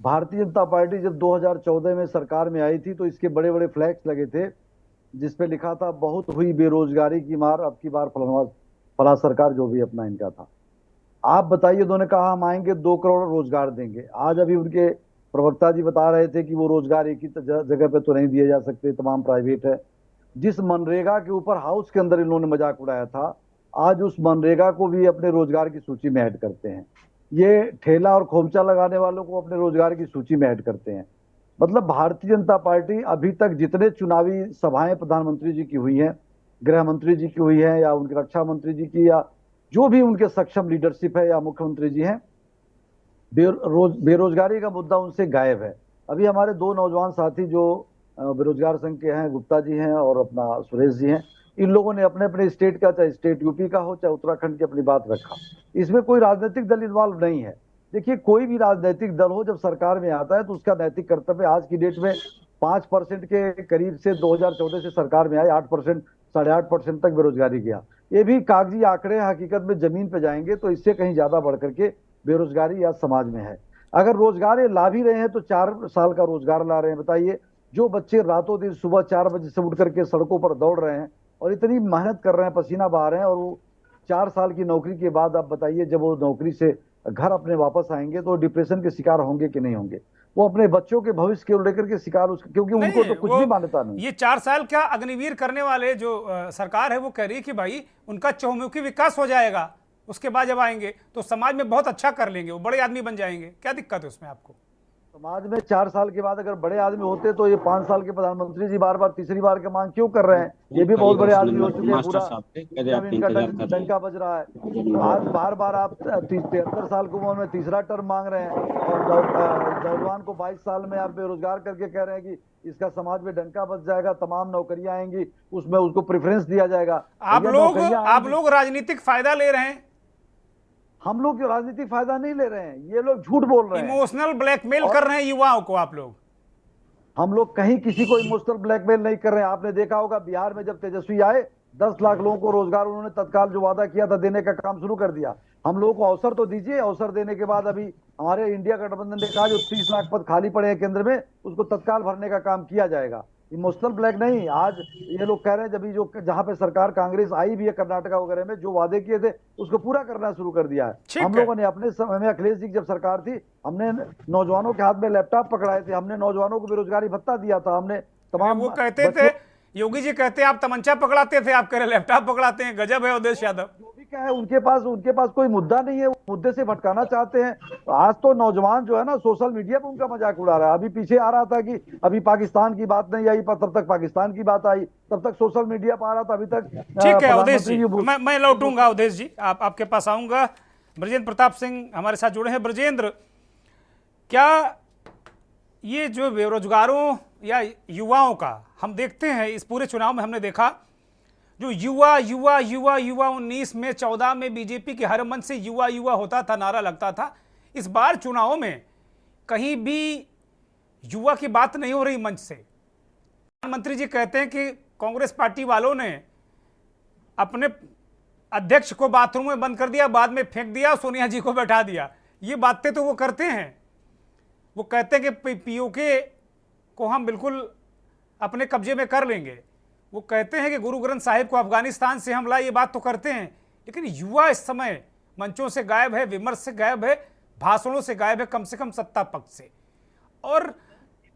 भारतीय जनता पार्टी जब 2014 में सरकार में आई थी तो इसके बड़े बड़े फ्लैग्स लगे थे जिसपे लिखा था बहुत हुई बेरोजगारी की मार, अब की बार फला सरकार, जो भी अपना इनका था। आप बताइए, उन्होंने कहा हम आएंगे 2 करोड़ रोजगार देंगे। आज अभी उनके प्रवक्ता जी बता रहे थे कि वो रोजगार एक ही जगह पे तो नहीं दिए जा सकते, तमाम प्राइवेट है। जिस मनरेगा के ऊपर हाउस के अंदर इन्होंने मजाक उड़ाया था, आज उस मनरेगा को भी अपने रोजगार की सूची में ऐड करते हैं। ये ठेला और खोमचा लगाने वालों को अपने रोजगार की सूची में ऐड करते हैं। मतलब भारतीय जनता पार्टी अभी तक जितने चुनावी सभाएं प्रधानमंत्री जी की हुई हैं, गृह मंत्री जी की हुई है, या उनके रक्षा मंत्री जी की, या जो भी उनके सक्षम लीडरशिप है, या मुख्यमंत्री जी हैं, बेरोजगारी का मुद्दा उनसे गायब है। अभी हमारे 2 नौजवान साथी जो बेरोजगार संघ के हैं, गुप्ता जी हैं और अपना सुरेश जी हैं, इन लोगों ने अपने अपने स्टेट का, चाहे स्टेट यूपी का हो चाहे उत्तराखंड की, अपनी बात रखा। इसमें कोई राजनीतिक दल इन्वॉल्व नहीं है। देखिए, कोई भी राजनीतिक दल हो जब सरकार में आता है तो उसका नैतिक कर्तव्य, आज की डेट में 5% के करीब से 2014 से सरकार में आए 8%, 8.5% तक बेरोजगारी गया। ये भी कागजी आंकड़े, हकीकत में जमीन पे जाएंगे तो इससे कहीं ज्यादा बढ़ करके बेरोजगारी आज समाज में है। अगर रोजगार ये ला भी रहे हैं तो 4 साल का रोजगार ला रहे हैं। बताइए, जो बच्चे रातों दिन सुबह 4 बजे से उठ करके सड़कों पर दौड़ रहे हैं और इतनी मेहनत कर रहे हैं, पसीना बहा रहे हैं, और वो 4 साल की नौकरी के बाद आप बताइए जब वो नौकरी से घर अपने वापस आएंगे तो डिप्रेशन के शिकार होंगे कि नहीं होंगे? वो अपने बच्चों के भविष्य को लेकर के शिकार क्योंकि उनको तो कुछ भी मान्यता नहीं। ये 4 साल क्या अग्निवीर करने वाले जो सरकार है वो कह रही है कि भाई उनका चहुमुखी विकास हो जाएगा, उसके बाद जब आएंगे तो समाज में बहुत अच्छा कर लेंगे, वो बड़े आदमी बन जाएंगे। क्या दिक्कत है उसमें आपको? समाज में 4 साल के बाद अगर बड़े आदमी होते तो ये 5 साल के प्रधानमंत्री जी बार बार तीसरी बार की मांग क्यों कर रहे हैं? ये भी बहुत बड़े आदमी हो चुके हैं, पूरा इनका डंका बज रहा है। तो आज बार बार आप 73 साल की उम्र में तीसरा टर्म मांग रहे हैं और नौजवान को 22 साल में आप बेरोजगार करके कह रहे हैं कि इसका समाज में डंका बज जाएगा, तमाम नौकरियां आएंगी, उसमें उसको प्रेफरेंस दिया जाएगा। आप लोग राजनीतिक फायदा ले रहे हैं। हम लोग राजनीतिक फायदा नहीं ले रहे हैं, ये लोग झूठ बोल रहे हैं, इमोशनल ब्लैकमेल कर रहे हैं युवाओं को। आप लोग, हम लोग कहीं किसी को इमोशनल ब्लैकमेल नहीं कर रहे हैं। आपने देखा होगा बिहार में जब तेजस्वी आए 10 लाख लोगों को रोजगार उन्होंने तत्काल जो वादा किया था देने का काम शुरू कर दिया। हम लोगों को अवसर तो दीजिए, अवसर देने के बाद अभी हमारे इंडिया गठबंधन ने कहा जो 30 लाख पद खाली पड़े हैं केंद्र में उसको तत्काल भरने का काम किया जाएगा। इमोशनल ब्लैक नहीं। आज ये लोग कह रहे हैं जब जो जहां पे सरकार कांग्रेस आई भी है कर्नाटका वगैरह में, जो वादे किए थे उसको पूरा करना शुरू कर दिया है। हम लोगों ने अपने समय में, अखिलेश जी की जब सरकार थी, हमने नौजवानों के हाथ में लैपटॉप पकड़ाए थे, हमने नौजवानों को बेरोजगारी भत्ता दिया था, हमने तमाम। वो कहते थे, योगी जी कहते हैं आप तमंचा पकड़ाते थे, आप कह रहे लैपटॉप पकड़ाते हैं। गजब है अवधेश यादव। जो भी क्या है उनके पास कोई मुद्दा नहीं है, मुद्दे से भटकाना चाहते हैं। आज तो नौजवान जो है ना सोशल मीडिया पे उनका मजाक उड़ा रहा है। अभी पीछे आ रहा था कि अभी पाकिस्तान की बात नहीं आई, तब तक पाकिस्तान की बात आई, तब तक सोशल मीडिया पर आ रहा था, अभी तक। ठीक है अवधेश जी, मैं लौटूंगा अवधेश जी, आपके पास आऊंगा। ब्रजेंद्र प्रताप सिंह हमारे साथ जुड़े हैं। ब्रजेंद्र, क्या ये जो बेरोजगारों या युवाओं का हम देखते हैं इस पूरे चुनाव में, हमने देखा जो युवा युवा युवा युवा 19 में 14 में बीजेपी के हर मंच से युवा युवा होता था, नारा लगता था। इस बार चुनाव में कहीं भी युवा की बात नहीं हो रही मंच से। प्रधानमंत्री जी कहते हैं कि कांग्रेस पार्टी वालों ने अपने अध्यक्ष को बाथरूम में बंद कर दिया, बाद में फेंक दिया, सोनिया जी को बैठा दिया। ये बातें तो वो करते हैं। वो कहते हैं कि पीओके को हम बिल्कुल अपने कब्जे में कर लेंगे। वो कहते हैं कि गुरु ग्रंथ साहिब को अफगानिस्तान से हमला, ये बात तो करते हैं। लेकिन युवा इस समय मंचों से गायब है, विमर्श से गायब है, भाषणों से गायब है, कम से कम सत्ता पक्ष से। और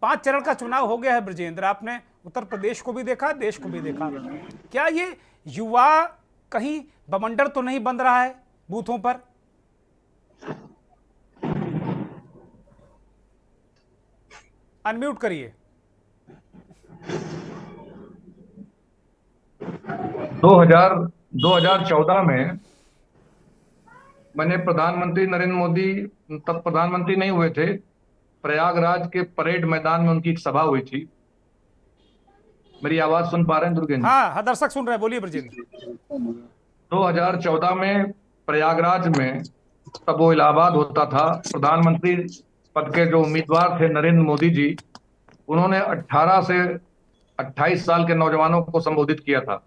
5 चरण का चुनाव हो गया है। ब्रजेंद्र, आपने उत्तर प्रदेश को भी देखा, देश को भी देखा। क्या ये युवा कहीं बवंडर तो नहीं बन रहा है बूथों पर? अनम्यूट करिए। 2014 में मैंने प्रधानमंत्री नरेंद्र मोदी, तब प्रधानमंत्री नहीं हुए थे, प्रयागराज के परेड मैदान में उनकी एक सभा हुई थी। मेरी आवाज सुन पा रहे हैं दुर्गेंद्र? हाँ, दर्शक सुन रहे हैं, बोलिए ब्रजेंद्र। 2014 में प्रयागराज में, तब वो इलाहाबाद होता था, प्रधानमंत्री पद के जो उम्मीदवार थे नरेंद्र मोदी जी, उन्होंने 18 से 28 साल के नौजवानों को संबोधित किया था।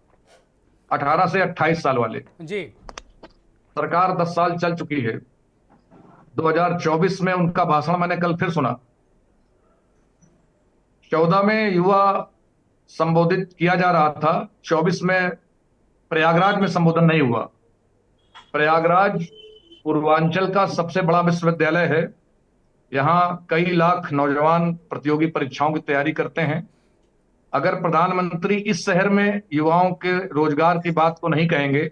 18 से 28 साल वाले जी। सरकार 10 साल चल चुकी है। 2024 में उनका भाषण मैंने कल फिर सुना। 14 में युवा संबोधित किया जा रहा था, 24 में प्रयागराज में संबोधन नहीं हुआ। प्रयागराज पूर्वांचल का सबसे बड़ा विश्वविद्यालय है। यहाँ कई लाख नौजवान प्रतियोगी परीक्षाओं की तैयारी करते हैं। अगर प्रधानमंत्री इस शहर में युवाओं के रोजगार की बात को नहीं कहेंगे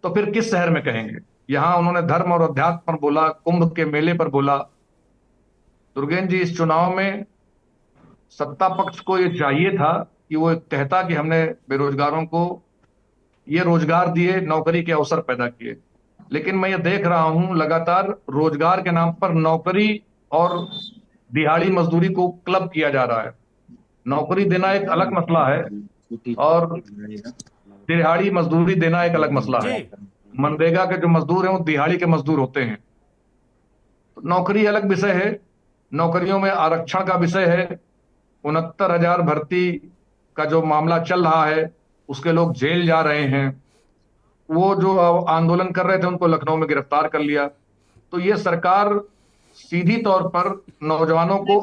तो फिर किस शहर में कहेंगे? यहाँ उन्होंने धर्म और अध्यात्म पर बोला, कुंभ के मेले पर बोला। दुर्गेंद्र जी, इस चुनाव में सत्ता पक्ष को ये चाहिए था कि वो कहता कि हमने बेरोजगारों को ये रोजगार दिए, नौकरी के अवसर पैदा किए। लेकिन मैं ये देख रहा हूं लगातार रोजगार के नाम पर नौकरी और दिहाड़ी मजदूरी को क्लब किया जा रहा है। नौकरी देना एक अलग मसला है और दिहाड़ी मजदूरी देना एक अलग मसला है। मनरेगा के जो मजदूर हैं वो दिहाड़ी के मजदूर होते हैं। नौकरी अलग विषय है, नौकरियों में आरक्षण का विषय है। 69,000 भर्ती का जो मामला चल रहा है उसके लोग जेल जा रहे हैं। वो जो आंदोलन कर रहे थे उनको लखनऊ में गिरफ्तार कर लिया। तो ये सरकार सीधी तौर पर नौजवानों को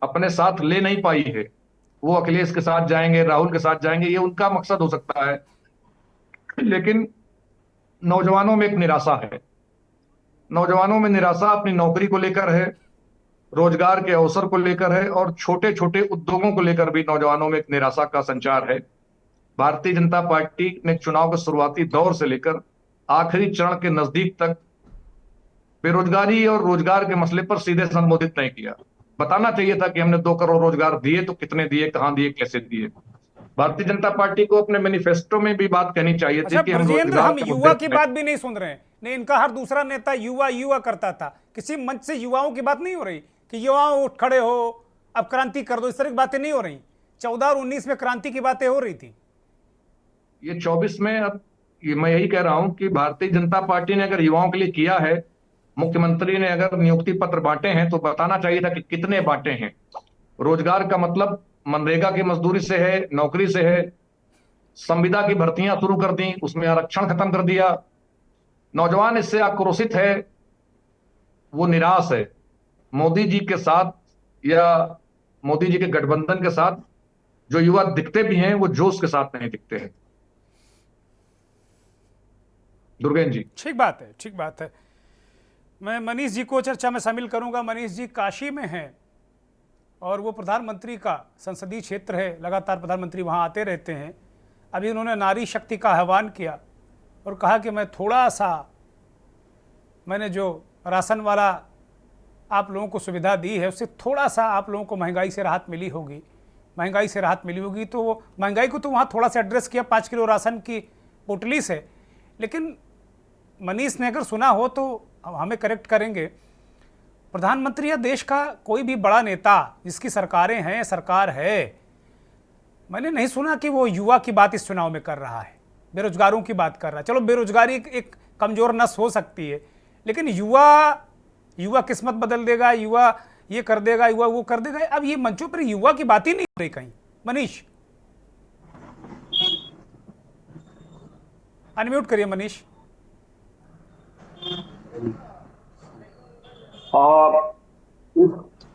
अपने साथ ले नहीं पाई है। वो अखिलेश के साथ जाएंगे, राहुल के साथ जाएंगे, ये उनका मकसद हो सकता है, लेकिन नौजवानों में एक निराशा है। नौजवानों में निराशा अपनी नौकरी को लेकर है, रोजगार के अवसर को लेकर है और छोटे छोटे उद्योगों को लेकर भी नौजवानों में एक निराशा का संचार है। भारतीय जनता पार्टी ने चुनाव के शुरुआती दौर से लेकर आखिरी चरण के नजदीक तक बेरोजगारी और रोजगार के मसले पर सीधे संबोधित नहीं किया। बताना चाहिए था कि हमने 2 करोड़ रोजगार दिए, तो कितने दिए, कहां दिए, कैसे दिए। भारतीय जनता पार्टी को अपने मैनिफेस्टो में भी बात कहनी चाहिए थी कि ब्रजेंद्र, हम युवा की बात भी नहीं सुन रहे हैं। नहीं, इनका हर दूसरा नेता युवा युवा करता था, किसी मंच से युवाओं की बात नहीं हो रही कि युवाओं उठ खड़े हो, अब क्रांति कर दो, इस तरह की बातें नहीं हो रही। 14 और 19 में क्रांति की बातें हो रही थी। ये 24 में अब मैं यही कह रहा हूं कि भारतीय जनता पार्टी ने अगर युवाओं के लिए किया है, मुख्यमंत्री ने अगर नियुक्ति पत्र बांटे हैं, तो बताना चाहिए था कि कितने बांटे हैं। रोजगार का मतलब मनरेगा की मजदूरी से है, नौकरी से है। संविदा की भर्तियां शुरू कर दी, उसमें आरक्षण खत्म कर दिया। नौजवान इससे आक्रोशित है, वो निराश है। मोदी जी के साथ या मोदी जी के गठबंधन के साथ जो युवा दिखते भी हैं, वो जोश के साथ नहीं दिखते हैं। दुर्गेन जी, ठीक बात है, ठीक बात है। मैं मनीष जी को चर्चा में शामिल करूंगा। मनीष जी काशी में हैं और वो प्रधानमंत्री का संसदीय क्षेत्र है, लगातार प्रधानमंत्री वहाँ आते रहते हैं। अभी उन्होंने नारी शक्ति का आह्वान किया और कहा कि मैंने जो राशन वाला आप लोगों को सुविधा दी है, उससे थोड़ा सा आप लोगों को महंगाई से राहत मिली होगी। तो वो महंगाई को तो वहाँ थोड़ा सा एड्रेस किया 5 किलो राशन की पोटली से। लेकिन मनीष ने अगर सुना हो तो हमें करेक्ट करेंगे, प्रधानमंत्री या देश का कोई भी बड़ा नेता जिसकी सरकार है, मैंने नहीं सुना कि वो युवा की बात इस चुनाव में कर रहा है, बेरोजगारों की बात कर रहा है। चलो, बेरोजगारी एक कमजोर नस हो सकती है, लेकिन युवा किस्मत बदल देगा, युवा ये कर देगा, युवा वो कर देगा। अब ये मंचों पर युवा की बात ही नहीं हो रही कहीं। मनीष, अनम्यूट करिए मनीष।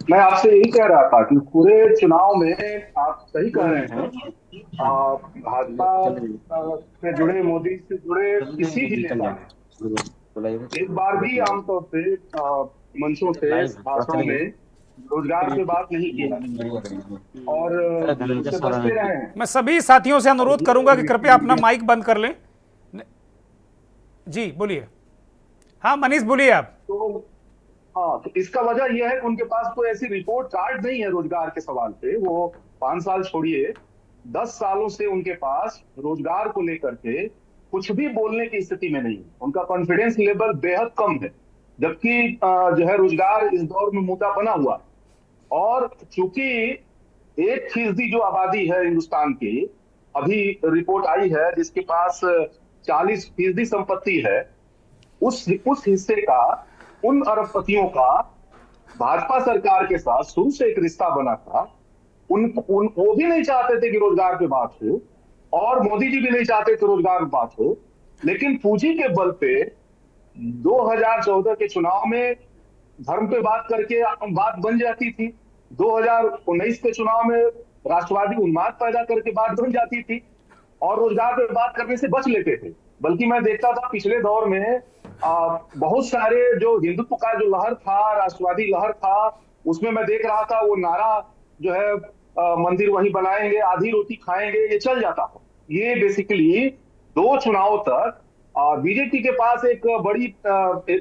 मैं आपसे यही कह रहा था कि पूरे चुनाव में आप सही कह रहे हैं, भाजपा से जुड़े, मोदी से जुड़े किसी भी नेता ने एक बार भी आमतौर पे मंचों से, भाषणों में रोजगार पे बात नहीं की और उससे बचते रहे हैं। मैं सभी साथियों से अनुरोध करूंगा कि कृपया अपना माइक बंद कर लें। जी बोलिए। हाँ मनीष, बोलिए आप। तो इसका वजह यह है कि उनके पास कोई ऐसी रिपोर्ट कार्ड नहीं है रोजगार के सवाल पे। वो 5 साल छोड़िए, 10 सालों से उनके पास रोजगार को लेकर के कुछ भी बोलने की स्थिति में नहीं है। उनका कॉन्फिडेंस लेवल बेहद कम है, जबकि जो है रोजगार इस दौर में मुद्दा बना हुआ। और चूंकि 1% जो आबादी है हिंदुस्तान की, अभी रिपोर्ट आई है जिसके पास 40% संपत्ति है, उस हिस्से का, उन अरबपतियों का भाजपा सरकार के साथ शुरू से एक रिश्ता बना था। वो भी नहीं चाहते थे कि रोजगार पे बात हो, और मोदी जी भी नहीं चाहते थे रोजगार पे बात हो। लेकिन पूंजी के बल पे 2014 के चुनाव में धर्म पे बात करके बात बन जाती थी, 2019 के चुनाव में राष्ट्रवादी उन्माद पैदा करके बात बन जाती थी, और रोजगार पे बात करने से बच लेते थे। बल्कि मैं देखता था पिछले दौर में बहुत सारे जो हिंदुत्व का जो लहर था, राष्ट्रवादी लहर था, उसमें मैं देख रहा था वो नारा जो है मंदिर वहीं बनाएंगे, आधी रोटी खाएंगे, ये चल जाता था। ये बेसिकली 2 चुनाव तक बीजेपी के पास एक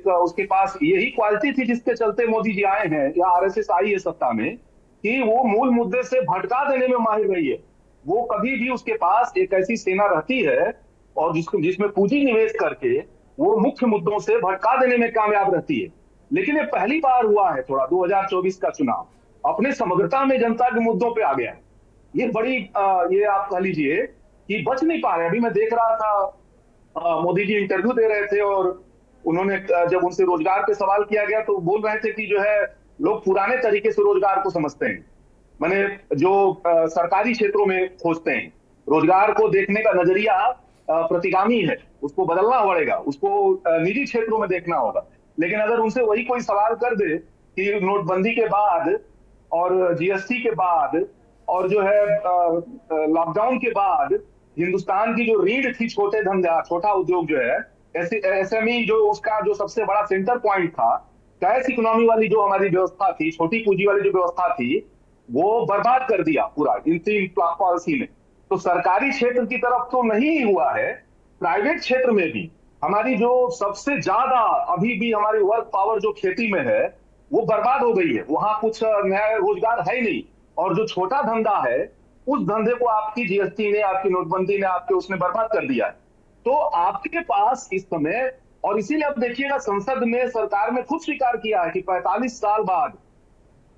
उसके पास यही क्वालिटी थी जिसके चलते मोदी जी आए हैं या आरएसएस आई है सत्ता में, कि वो मूल मुद्दे से भटका देने में माहिर रही है। वो कभी भी उसके पास एक ऐसी सेना रहती है और जिसमें पूंजी निवेश करके वो मुख्य मुद्दों से भटका देने में कामयाब रहती है। लेकिन ये पहली बार हुआ है थोड़ा 2024 का चुनाव अपने समग्रता में जनता के मुद्दों पे आ गया है। ये बड़ी ये आप कह लीजिए कि बच नहीं पा रहे। अभी मैं देख रहा था मोदी जी इंटरव्यू दे रहे थे और उन्होंने जब उनसे रोजगार पे सवाल किया गया तो बोल रहे थे कि जो है लोग पुराने तरीके से रोजगार को समझते हैं, माने जो सरकारी क्षेत्रों में खोजते हैं। रोजगार को देखने का नजरिया प्रतिगामी है, उसको बदलना पड़ेगा, उसको निजी क्षेत्रों में देखना होगा। लेकिन अगर उनसे वही कोई सवाल कर दे कि नोटबंदी के बाद और जीएसटी के बाद और जो है लॉकडाउन के बाद हिंदुस्तान की जो रीढ़ थी छोटा उद्योग जो है एसएमई, जो उसका जो सबसे बड़ा सेंटर पॉइंट था, कैश इकोनॉमी वाली जो हमारी व्यवस्था थी, छोटी पूंजी वाली जो व्यवस्था थी, वो बर्बाद कर दिया पूरा इन 3 पॉलिसी ने। तो सरकारी क्षेत्र की तरफ तो नहीं हुआ है, प्राइवेट क्षेत्र में भी हमारी जो सबसे ज्यादा अभी भी हमारी वर्क पावर जो खेती में है वो बर्बाद हो गई है। वहां कुछ नया रोजगार है ही नहीं, और जो छोटा धंधा है उस धंधे को आपकी जीएसटी ने, आपकी नोटबंदी ने, आपके उसने बर्बाद कर दिया है। तो आपके पास इस समय, और इसीलिए आप देखिएगा संसद में सरकार ने खुद स्वीकार किया है कि 45 साल बाद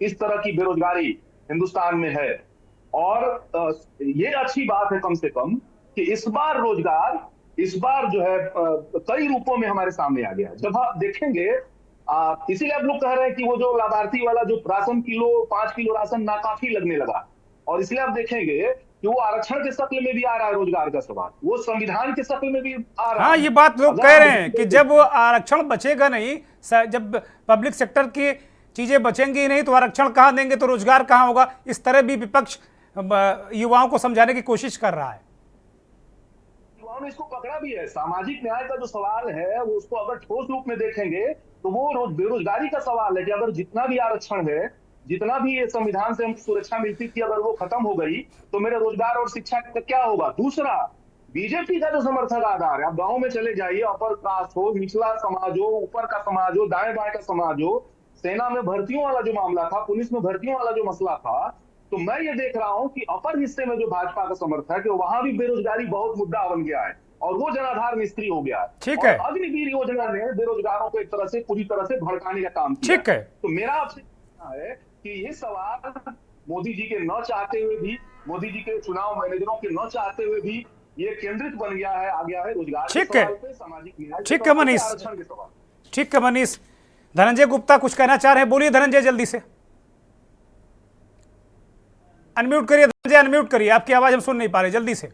इस तरह की बेरोजगारी हिंदुस्तान में है। और ये अच्छी बात है कम से कम कि इस बार रोजगार, इस बार जो है कई रूपों में हमारे सामने आ गया। जब आप देखेंगे, इसीलिए आप लोग कह रहे हैं कि वो जो लाभार्थी वाला जो राशन किलो, 5 किलो राशन नाकाफी लगने लगा, और इसलिए आप देखेंगे कि वो आरक्षण के शक्ल में भी आ रहा है रोजगार का सवाल, वो संविधान के शक्ल में भी आ रहा है। हाँ, ये बात लोग कह रहे हैं कि जब वो आरक्षण बचेगा नहीं, जब पब्लिक सेक्टर की चीजें बचेंगी नहीं तो आरक्षण कहां देंगे, तो रोजगार कहां होगा। इस तरह भी विपक्ष युवाओं को समझाने की कोशिश कर रहा है। युवाओं ने इसको पकड़ा भी है। सामाजिक न्याय का जो सवाल है वो उसको अगर ठोस रूप में देखेंगे तो वो बेरोजगारी का सवाल है कि अगर जितना भी आरक्षण है, जितना भी ये संविधान से हमको सुरक्षा मिलती थी, अगर वो खत्म हो गई तो मेरे रोजगार और शिक्षा का क्या होगा। दूसरा, बीजेपी का जो समर्थक आधार है, आप गांव में चले जाइए, अपर कास्ट हो, निचला समाज हो, ऊपर का समाज हो, दाएं बाएं का समाज हो, सेना में भर्तियों वाला जो मामला था, पुलिस में भर्तियों वाला जो मसला था, तो मैं ये देख रहा हूं कि अपर हिस्से में जो भाजपा का समर्थक है कि वहां भी बेरोजगारी बहुत मुद्दा बन गया है और वो जनाधार निष्क्रिय हो गया है। ठीक है। अग्निवीर योजना ने बेरोजगारों को एक तरह से पूरी तरह से भड़काने का काम किया। ठीक है। तो मेरा आपसे है कि ये सवाल मोदी जी के न चाहते हुए भी, मोदी जी के चुनाव मैनेजरों के न चाहते हुए भी ये केंद्रित बन गया है, आ गया है रोजगार के सवाल पे, सामाजिक न्याय, ठीक है मनीष, आरक्षण के सवाल। ठीक है मनीष। धनंजय गुप्ता कुछ कहना चाह रहे हैं, बोलिए धनंजय, जल्दी से अनम्यूट करिए। धनंजय अनम्यूट करिए, आपकी आवाज हम सुन नहीं पा रहे, जल्दी से।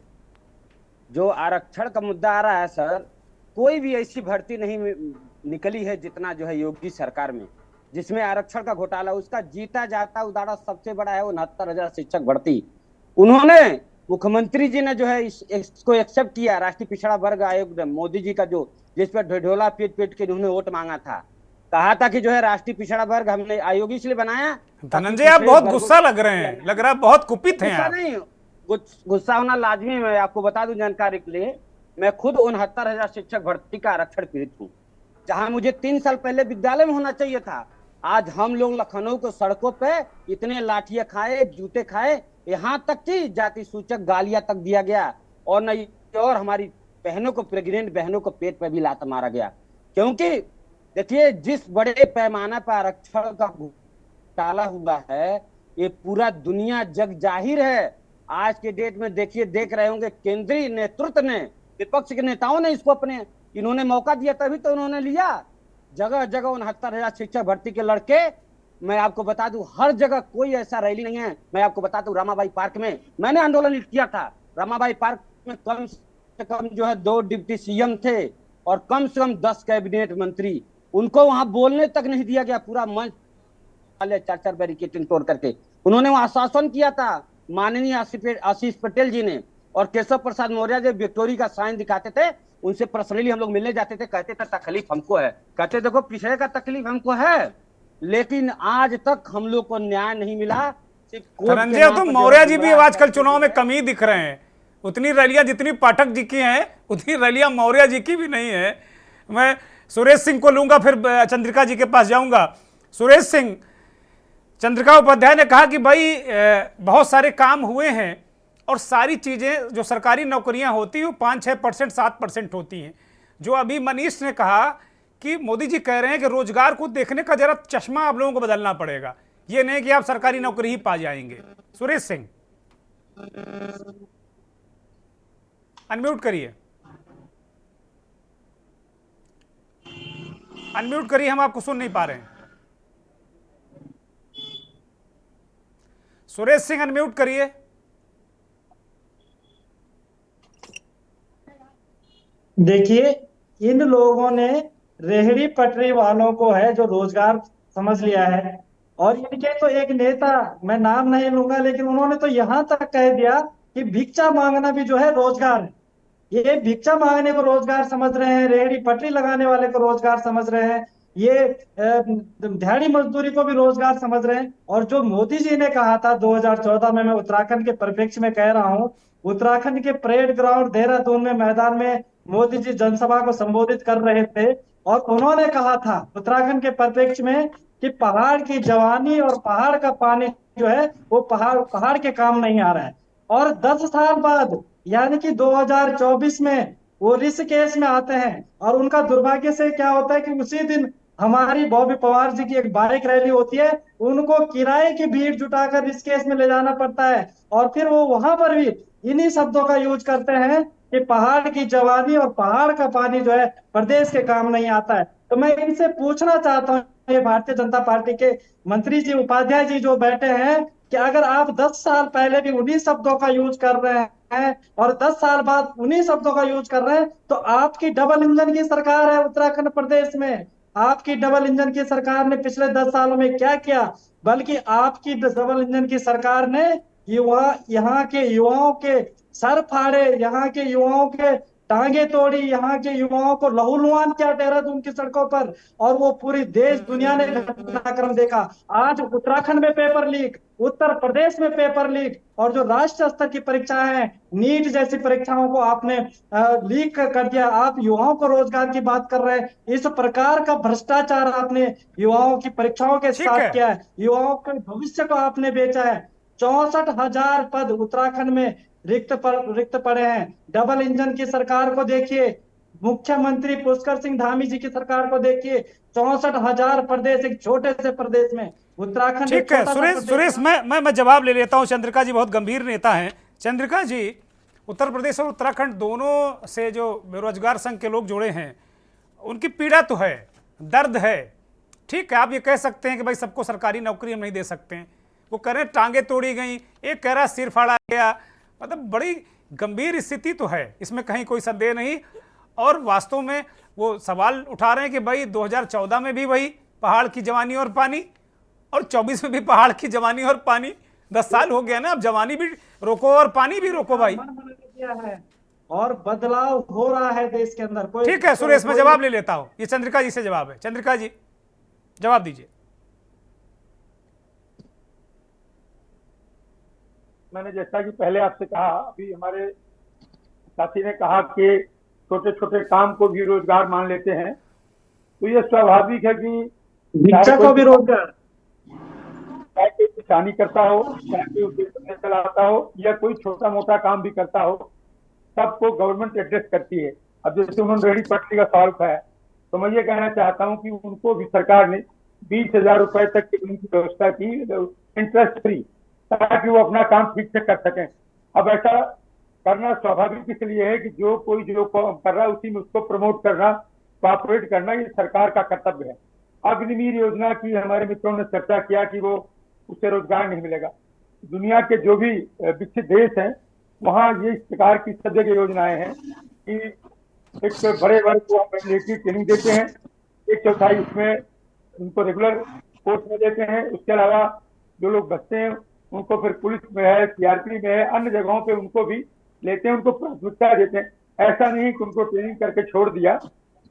जो आरक्षण का मुद्दा आ रहा है सर, कोई भी ऐसी भर्ती नहीं निकली है जितना जो है योगी सरकार में, जिसमें आरक्षण का घोटाला, उसका जीता जाता उदाहरण सबसे बड़ा है वो 69,000 शिक्षक भर्ती। उन्होंने, मुख्यमंत्री जी ने जो है इसको एक्सेप्ट किया। राष्ट्रीय पिछड़ा वर्ग आयोग ने, मोदी जी का जो, जिस पर ढिढोला पीट पीट के उन्होंने वोट मांगा था, कहा था कि जो है राष्ट्रीय पिछड़ा वर्ग हमने आयोग इसलिए बनाया। धनंजय आप बहुत गुस्सा लग रहे हैं, लग रहा है बहुत कुपित हैं आप। नहीं, गुस्सा होना लाजमी है। मैं आपको बता दूं जानकारी के लिए, मैं खुद 69,000 शिक्षक भर्ती का आरक्षण पीड़ित हूँ, जहां मुझे 3 साल पहले विद्यालय में होना चाहिए था। आज हम लोग लखनऊ के सड़कों पे इतने लाठियां खाए, जूते खाए, यहाँ तक कि जाति सूचक गालियां तक दिया गया, और नहीं और हमारी बहनों को, प्रेग्नेंट बहनों को पेट पे भी लात मारा गया। क्योंकि देखिए, जिस बड़े पैमाना पर आरक्षण का घोटाला हुआ है, ये पूरा दुनिया जग जाहिर है। आज के डेट में देखिए, देख रहे होंगे केंद्रीय नेतृत्व ने, विपक्ष के नेताओं ने इसको अपने, इन्होंने मौका दिया तभी तो उन्होंने लिया। जगह जगह 69,000 शिक्षक भर्ती के लड़के, मैं आपको बता दूं, हर जगह कोई ऐसा रैली नहीं है। मैं आपको बता दूं, रामाबाई पार्क में मैंने आंदोलन किया था। रामाबाई पार्क में कम से कम जो है 2 डिप्टी सीएम थे और कम से कम 10 कैबिनेट मंत्री, उनको वहां बोलने तक नहीं दिया गया। पूरा मंच 4 बैरिकेडिंग तोड़ करके उन्होंने वहां आश्वासन किया था। माननीय आशीष पटेल जी ने और केशव प्रसाद मौर्य जो विक्टोरी का साइन दिखाते थे, उनसे पर्सनली हम लोग मिलने जाते थे, कहते थे तकलीफ हमको है, कहते देखो पिछड़े का तकलीफ हमको है, लेकिन आज तक हम लोग को न्याय नहीं मिला। धनंजय, तो मौर्य जी भी आजकल चुनाव में कम ही दिख रहे हैं। उतनी रैलियां जितनी पाठक जी की हैं, उतनी रैलियां मौर्य जी की भी नहीं है। मैं सुरेश सिंह को लूंगा, फिर चंद्रिका जी के पास जाऊंगा। सुरेश सिंह, चंद्रिका उपाध्याय ने कहा कि भाई बहुत सारे काम हुए हैं और सारी चीजें जो सरकारी नौकरियां होती हैं वो 5-6%, 7% होती हैं। जो अभी मनीष ने कहा कि मोदी जी कह रहे हैं कि रोजगार को देखने का जरा चश्मा आप लोगों को बदलना पड़ेगा, ये नहीं कि आप सरकारी नौकरी ही पा जाएंगे। सुरेश सिंह अनम्यूट करिए, अनम्यूट करिए, हम आपको सुन नहीं पा रहे हैं। सुरेश सिंह अनम्यूट करिए। देखिए, इन लोगों ने रेहड़ी पटरी वालों को है जो रोजगार समझ लिया है, और इनके तो एक नेता, मैं नाम नहीं लूंगा, लेकिन उन्होंने तो यहां तक कह दिया कि भिक्षा मांगना भी जो है रोजगार है। ये भिक्षा मांगने को रोजगार समझ रहे हैं, रेहड़ी पटरी लगाने वाले को रोजगार समझ रहे हैं। ये दिहाड़ी मजदूरी को भी रोजगार समझ रहे हैं। और जो मोदी जी ने कहा था 2014 में, मैं उत्तराखंड के परिप्रेक्ष्य में कह रहा हूँ, उत्तराखंड के परेड ग्राउंड देहरादून में मैदान में मोदी जी जनसभा को संबोधित कर रहे थे और उन्होंने कहा था उत्तराखंड के परिप्रेक्ष्य में कि पहाड़ की जवानी और पहाड़ का पानी जो है वो पहाड़ के काम नहीं आ रहा है। और 10 साल बाद यानी कि 2024 में वो ऋषिकेश में आते हैं और उनका दुर्भाग्य से क्या होता है कि उसी दिन हमारी बॉबी पवार जी की एक बाइक रैली होती है, उनको किराए की भीड़ जुटाकर ऋषिकेश में ले जाना पड़ता है और फिर वो वहां पर भी इन्हीं शब्दों का यूज करते हैं कि पहाड़ की जवानी और पहाड़ का पानी जो है प्रदेश के काम नहीं आता है। तो मैं इनसे पूछना चाहता हूँ, ये भारतीय जनता पार्टी के मंत्री जी, उपाध्याय जी जो बैठे हैं, कि अगर आप 10 साल पहले भी उन्हीं शब्दों का यूज कर रहे हैं और 10 साल बाद उन्हीं शब्दों का यूज कर रहे हैं, तो आपकी डबल इंजन की सरकार है उत्तराखंड प्रदेश में। आपकी डबल इंजन की सरकार ने पिछले 10 सालों में क्या किया? बल्कि आपकी डबल इंजन की सरकार ने यहाँ के युवाओं के सर फाड़े, यहाँ के युवाओं के टांगे तोड़ी, यहाँ के युवाओं को लहूलुहान किया देहरादून की सड़कों पर, और वो पूरी देश दुनिया ने घटनाक्रम देखा। आज उत्तराखंड में पेपर लीक, उत्तर प्रदेश में पेपर लीक, और जो राष्ट्रीय स्तर की परीक्षाएं हैं, नीट जैसी परीक्षाओं को आपने लीक कर दिया। आप युवाओं को रोजगार की बात कर रहे हैं। इस प्रकार का भ्रष्टाचार आपने युवाओं की परीक्षाओं के साथ किया है, युवाओं के भविष्य को आपने बेचा है। 64,000 पद उत्तराखंड में रिक्त पड़े हैं। डबल इंजन की सरकार को देखिए, मुख्यमंत्री पुष्कर सिंह धामी जी की सरकार को देखिए, 64,000 प्रदेश, एक छोटे से प्रदेश में उत्तराखंड। ठीक है सुरेश, मैं जवाब ले लेता हूं। चंद्रिका जी बहुत गंभीर नेता हैं। चंद्रिका जी, उत्तर प्रदेश और उत्तराखंड दोनों से जो बेरोजगार संघ के लोग जुड़े हैं, उनकी पीड़ा तो है, दर्द है। ठीक है, आप ये कह सकते हैं कि भाई सबको सरकारी नौकरी हम नहीं दे सकते हैं। वो कह रहे हैं टांगे तोड़ी गई, एक कह रहा सिर फाड़ा गया। मतलब बड़ी गंभीर स्थिति तो है, इसमें कहीं कोई संदेह नहीं। और वास्तव में वो सवाल उठा रहे हैं कि भाई 2014 में भी वही पहाड़ की जवानी और पानी, और 24 में भी पहाड़ की जवानी और पानी। 10 साल हो गया ना, अब जवानी भी रोको और पानी भी रोको भाई। और बदलाव हो रहा है देश के अंदर। ठीक है सुरेश, मैं जवाब ले लेता हूं। ये चंद्रिका जी से जवाब है। चंद्रिका जी जवाब दीजिए। मैंने जैसा कि पहले आपसे कहा, अभी हमारे साथी ने कहा कि छोटे छोटे काम को भी रोजगार मान लेते हैं, तो ये स्वाभाविक है कि भिक्षा को भी रोजगार, चाहे कोई किसानी करता हो, चाहे कोई उद्योग चलाता हो, या कोई छोटा मोटा काम भी करता हो, सबको गवर्नमेंट एड्रेस करती है। अब जैसे उन्होंने रेहड़ी पटरी का सवाल उठाया, तो मैं ये कहना चाहता हूँ कि उनको भी सरकार ने 20,000 रुपए तक की उनकी व्यवस्था की, इंटरेस्ट फ्री, ताकि वो अपना काम ठीक से कर सकें। अब ऐसा करना स्वाभाविक इसलिए है कि जो कोई जो काम कर रहा है उसी में उसको प्रमोट करना, कॉपरेट करना, ये सरकार का कर्तव्य है। अग्निवीर योजना की हमारे मित्रों ने चर्चा किया कि वो उससे रोजगार नहीं मिलेगा। दुनिया के जो भी विकसित देश हैं वहाँ ये इस प्रकार की सब जगह योजनाएं हैं कि एक बड़े वर्ग को हम मिलिट्री ट्रेनिंग देते हैं, 1/4 उसमें उनको रेगुलर कोर्स में देते हैं। उसके अलावा जो लोग बचते हैं उनको फिर पुलिस में है, सीआरपी में है, अन्य जगहों पे उनको भी लेते हैं, उनको प्राथमिकता देते हैं। ऐसा नहीं कि उनको ट्रेनिंग करके छोड़ दिया,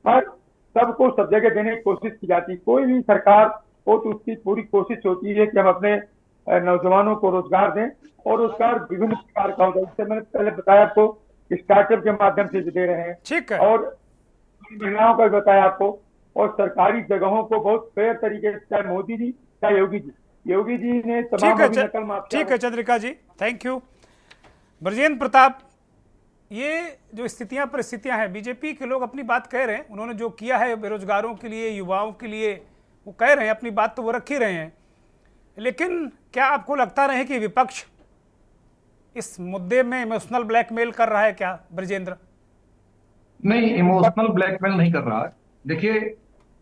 पर सबको सब जगह देने की कोशिश की जाती। कोई भी सरकार हो तो उसकी पूरी कोशिश होती है कि हम अपने नौजवानों को रोजगार दें, और रोजगार विभिन्न प्रकार का होता है। जैसे मैंने पहले बताया आपको, स्टार्टअप के माध्यम से भी दे रहे हैं, ठीक है, और महिलाओं का भी बताया आपको, और सरकारी जगहों को बहुत फेयर तरीके से, चाहे मोदी जी चाहे योगी जी ने तमाम नकल माफ। ठीक है चंद्रिका जी, थैंक यू। ब्रजेंद्र प्रताप, ये जो परिस्थितियां हैं, बीजेपी के लोग अपनी बात कह रहे हैं, उन्होंने जो किया है बेरोजगारों के लिए, युवाओं के लिए, वो कह रहे हैं, अपनी बात तो वो रख ही रहे हैं। लेकिन क्या आपको लगता रहे कि विपक्ष इस मुद्दे में इमोशनल ब्लैकमेल कर रहा है क्या ब्रजेंद्र? नहीं, इमोशनल ब्लैकमेल नहीं कर रहा है। देखिए,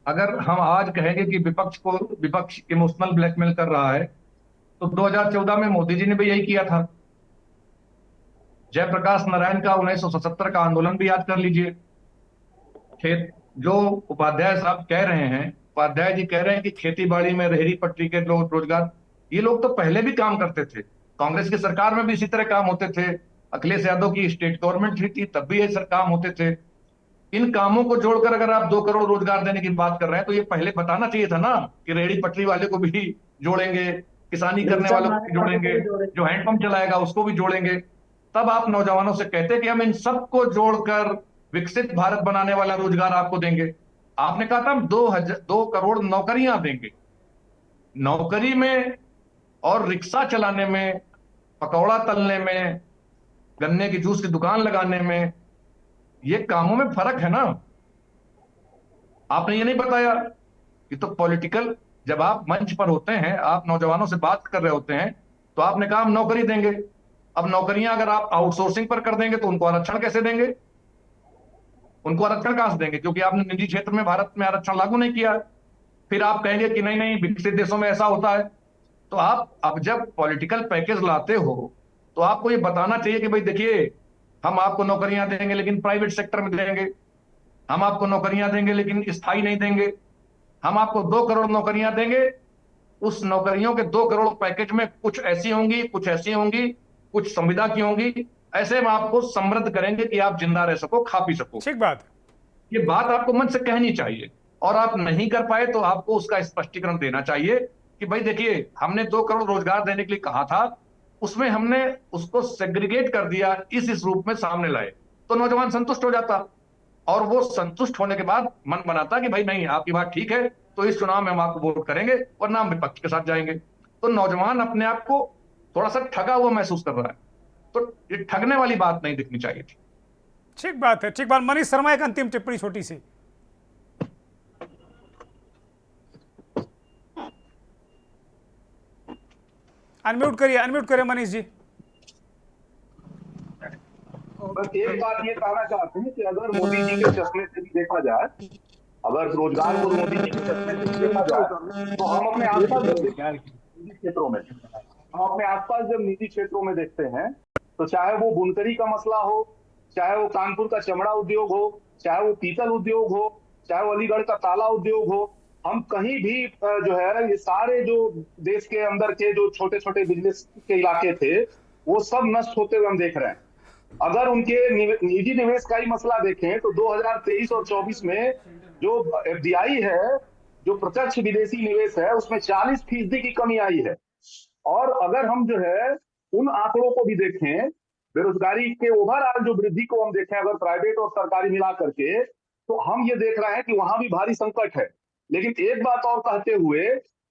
अगर हम आज कहेंगे कि विपक्ष इमोशनल ब्लैकमेल कर रहा है, तो 2014 में मोदी जी ने भी यही किया था। जयप्रकाश नारायण का 1977 का आंदोलन भी याद कर लीजिए। जो उपाध्याय साहब कह रहे हैं, उपाध्याय जी कह रहे हैं कि खेती बाड़ी में रेहड़ी पटरी के लोग रोजगार, ये लोग तो पहले भी काम करते थे। कांग्रेस की सरकार में भी इसी तरह काम होते थे। अखिलेश यादव की स्टेट गवर्नमेंट थी तब भी ये सर काम होते थे। इन कामों को जोड़कर अगर आप 2 करोड़ रोजगार देने की बात कर रहे हैं तो ये पहले बताना चाहिए था ना कि रेहड़ी पटरी वाले को भी जोड़ेंगे, किसानी करने वालों को भी जोड़ेंगे, जो हैंडपंप चलाएगा उसको भी जोड़ेंगे। तब आप नौजवानों से कहते कि हम इन सबको जोड़कर विकसित भारत बनाने वाला रोजगार आपको देंगे। आपने कहा था हम 2 करोड़ नौकरियां देंगे। नौकरी में और रिक्शा चलाने में, पकौड़ा तलने में, गन्ने की जूस की दुकान लगाने में, ये कामों में फर्क है ना। आपने ये नहीं बताया कि तो पॉलिटिकल, जब आप मंच पर होते हैं, आप नौजवानों से बात कर रहे होते हैं, तो आपने कहा हम नौकरी देंगे। अब नौकरियां अगर आप आउटसोर्सिंग पर कर देंगे तो उनको आरक्षण कैसे देंगे? उनको आरक्षण कहां से देंगे? क्योंकि आपने निजी क्षेत्र में भारत में आरक्षण लागू नहीं किया। फिर आप कहेंगे कि नहीं नहीं विकसित देशों में ऐसा होता है। तो आप अब जब पॉलिटिकल पैकेज लाते हो तो आपको ये बताना चाहिए कि भाई देखिए, हम आपको नौकरियां देंगे लेकिन प्राइवेट सेक्टर में देंगे, हम आपको नौकरियां देंगे लेकिन स्थायी नहीं देंगे, हम आपको 2 करोड़ नौकरियां देंगे। उस नौकरियों के 2 करोड़ पैकेज में कुछ ऐसी होंगी, कुछ ऐसी होंगी, कुछ संविदा की होंगी। ऐसे हम आपको समृद्ध करेंगे कि आप जिंदा रह सको, खा पी सको। ठीक बात। ये बात आपको मन से कहनी चाहिए, और आप नहीं कर पाए तो आपको उसका स्पष्टीकरण देना चाहिए कि भाई देखिए, हमने 2 करोड़ रोजगार देने के लिए कहा था, उसमें हमने उसको सेग्रीगेट कर दिया, इस रूप में सामने लाए, तो नौजवान संतुष्ट हो जाता। और वो संतुष्ट होने के बाद मन बनाता कि भाई नहीं, आपकी बात ठीक है, तो इस चुनाव में हम आपको वोट करेंगे, वरना हम विपक्ष के साथ जाएंगे। तो नौजवान अपने आप को थोड़ा सा ठगा हुआ महसूस कर रहा है, तो ये ठगने वाली बात नहीं दिखनी चाहिए थी। ठीक बात है, ठीक बात। मनीष शर्मा, एक अंतिम टिप्पणी छोटी सी। अनम्यूट करिए मनीष जी। बस एक बात ये कहना चाहते हैं कि अगर मोदी जी के चश्मे से भी देखा जाए, अगर रोजगार को मोदी जी के चश्मे से भी देखा जाए, तो हम अपने आसपास निजी क्षेत्रों में, जब निजी क्षेत्रों में देखते हैं, तो चाहे वो बुनकरी का मसला हो, चाहे वो कानपुर का चमड़ा उद्योग हो, चाहे वो पीतल उद्योग हो, चाहे वो अलीगढ़ का ताला उद्योग हो, हम कहीं भी जो है ये सारे जो देश के अंदर के जो छोटे छोटे बिजनेस के इलाके थे, वो सब नष्ट होते हुए हम देख रहे हैं। अगर उनके निजी निवेश का ही मसला देखें तो 2023 और 24 में जो FDI है, जो प्रत्यक्ष विदेशी निवेश है, उसमें 40% की कमी आई है। और अगर हम जो है उन आंकड़ों को भी देखें, बेरोजगारी के ओवरऑल जो वृद्धि को हम देखें अगर प्राइवेट और सरकारी मिला करके, तो हम ये देख रहे हैं कि वहां भी भारी संकट है। लेकिन एक बात और कहते हुए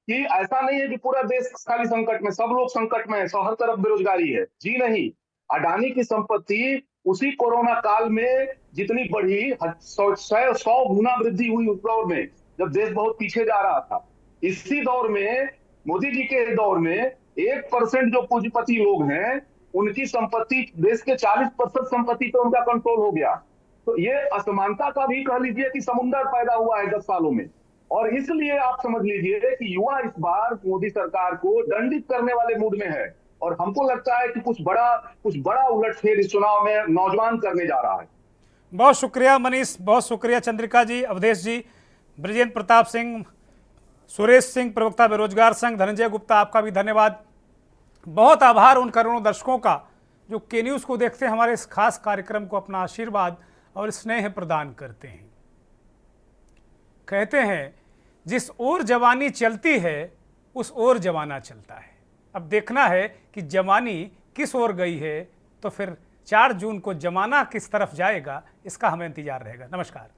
कि ऐसा नहीं है कि पूरा देश खाली संकट में, सब लोग संकट में है, हर तरफ बेरोजगारी है, जी नहीं। अडानी की संपत्ति उसी कोरोना काल में जितनी बढ़ी, 100 गुना वृद्धि हुई उस दौर में, जब देश बहुत पीछे जा रहा था। इसी दौर में, मोदी जी के दौर में 1% जो पूंजीपति लोग हैं, उनकी संपत्ति, देश के 40% संपत्ति पे उनका कंट्रोल हो गया। तो ये असमानता का भी कह लीजिए कि समुद्र पैदा हुआ है 10 सालों में। और इसलिए आप समझ लीजिए कि युवा इस बार मोदी सरकार को दंडित करने वाले मूड में है, और हमको लगता है कि कुछ बड़ा उलटफेर इस चुनाव में नौजवान करने जा रहा है। बहुत शुक्रिया मनीष, बहुत शुक्रिया चंद्रिका जी, अवधेश जी, ब्रजेंद्र प्रताप सिंह, सुरेश सिंह, प्रवक्ता बेरोजगार संघ, धनंजय गुप्ता, आपका भी धन्यवाद। बहुत आभार उन करोड़ों दर्शकों का जो के न्यूज़ को देखते हमारे इस खास कार्यक्रम को अपना आशीर्वाद और स्नेह प्रदान करते हैं। कहते हैं जिस ओर जवानी चलती है उस ओर जमाना चलता है। अब देखना है कि जवानी किस ओर गई है, तो फिर 4 जून को जमाना किस तरफ जाएगा, इसका हमें इंतजार रहेगा। नमस्कार।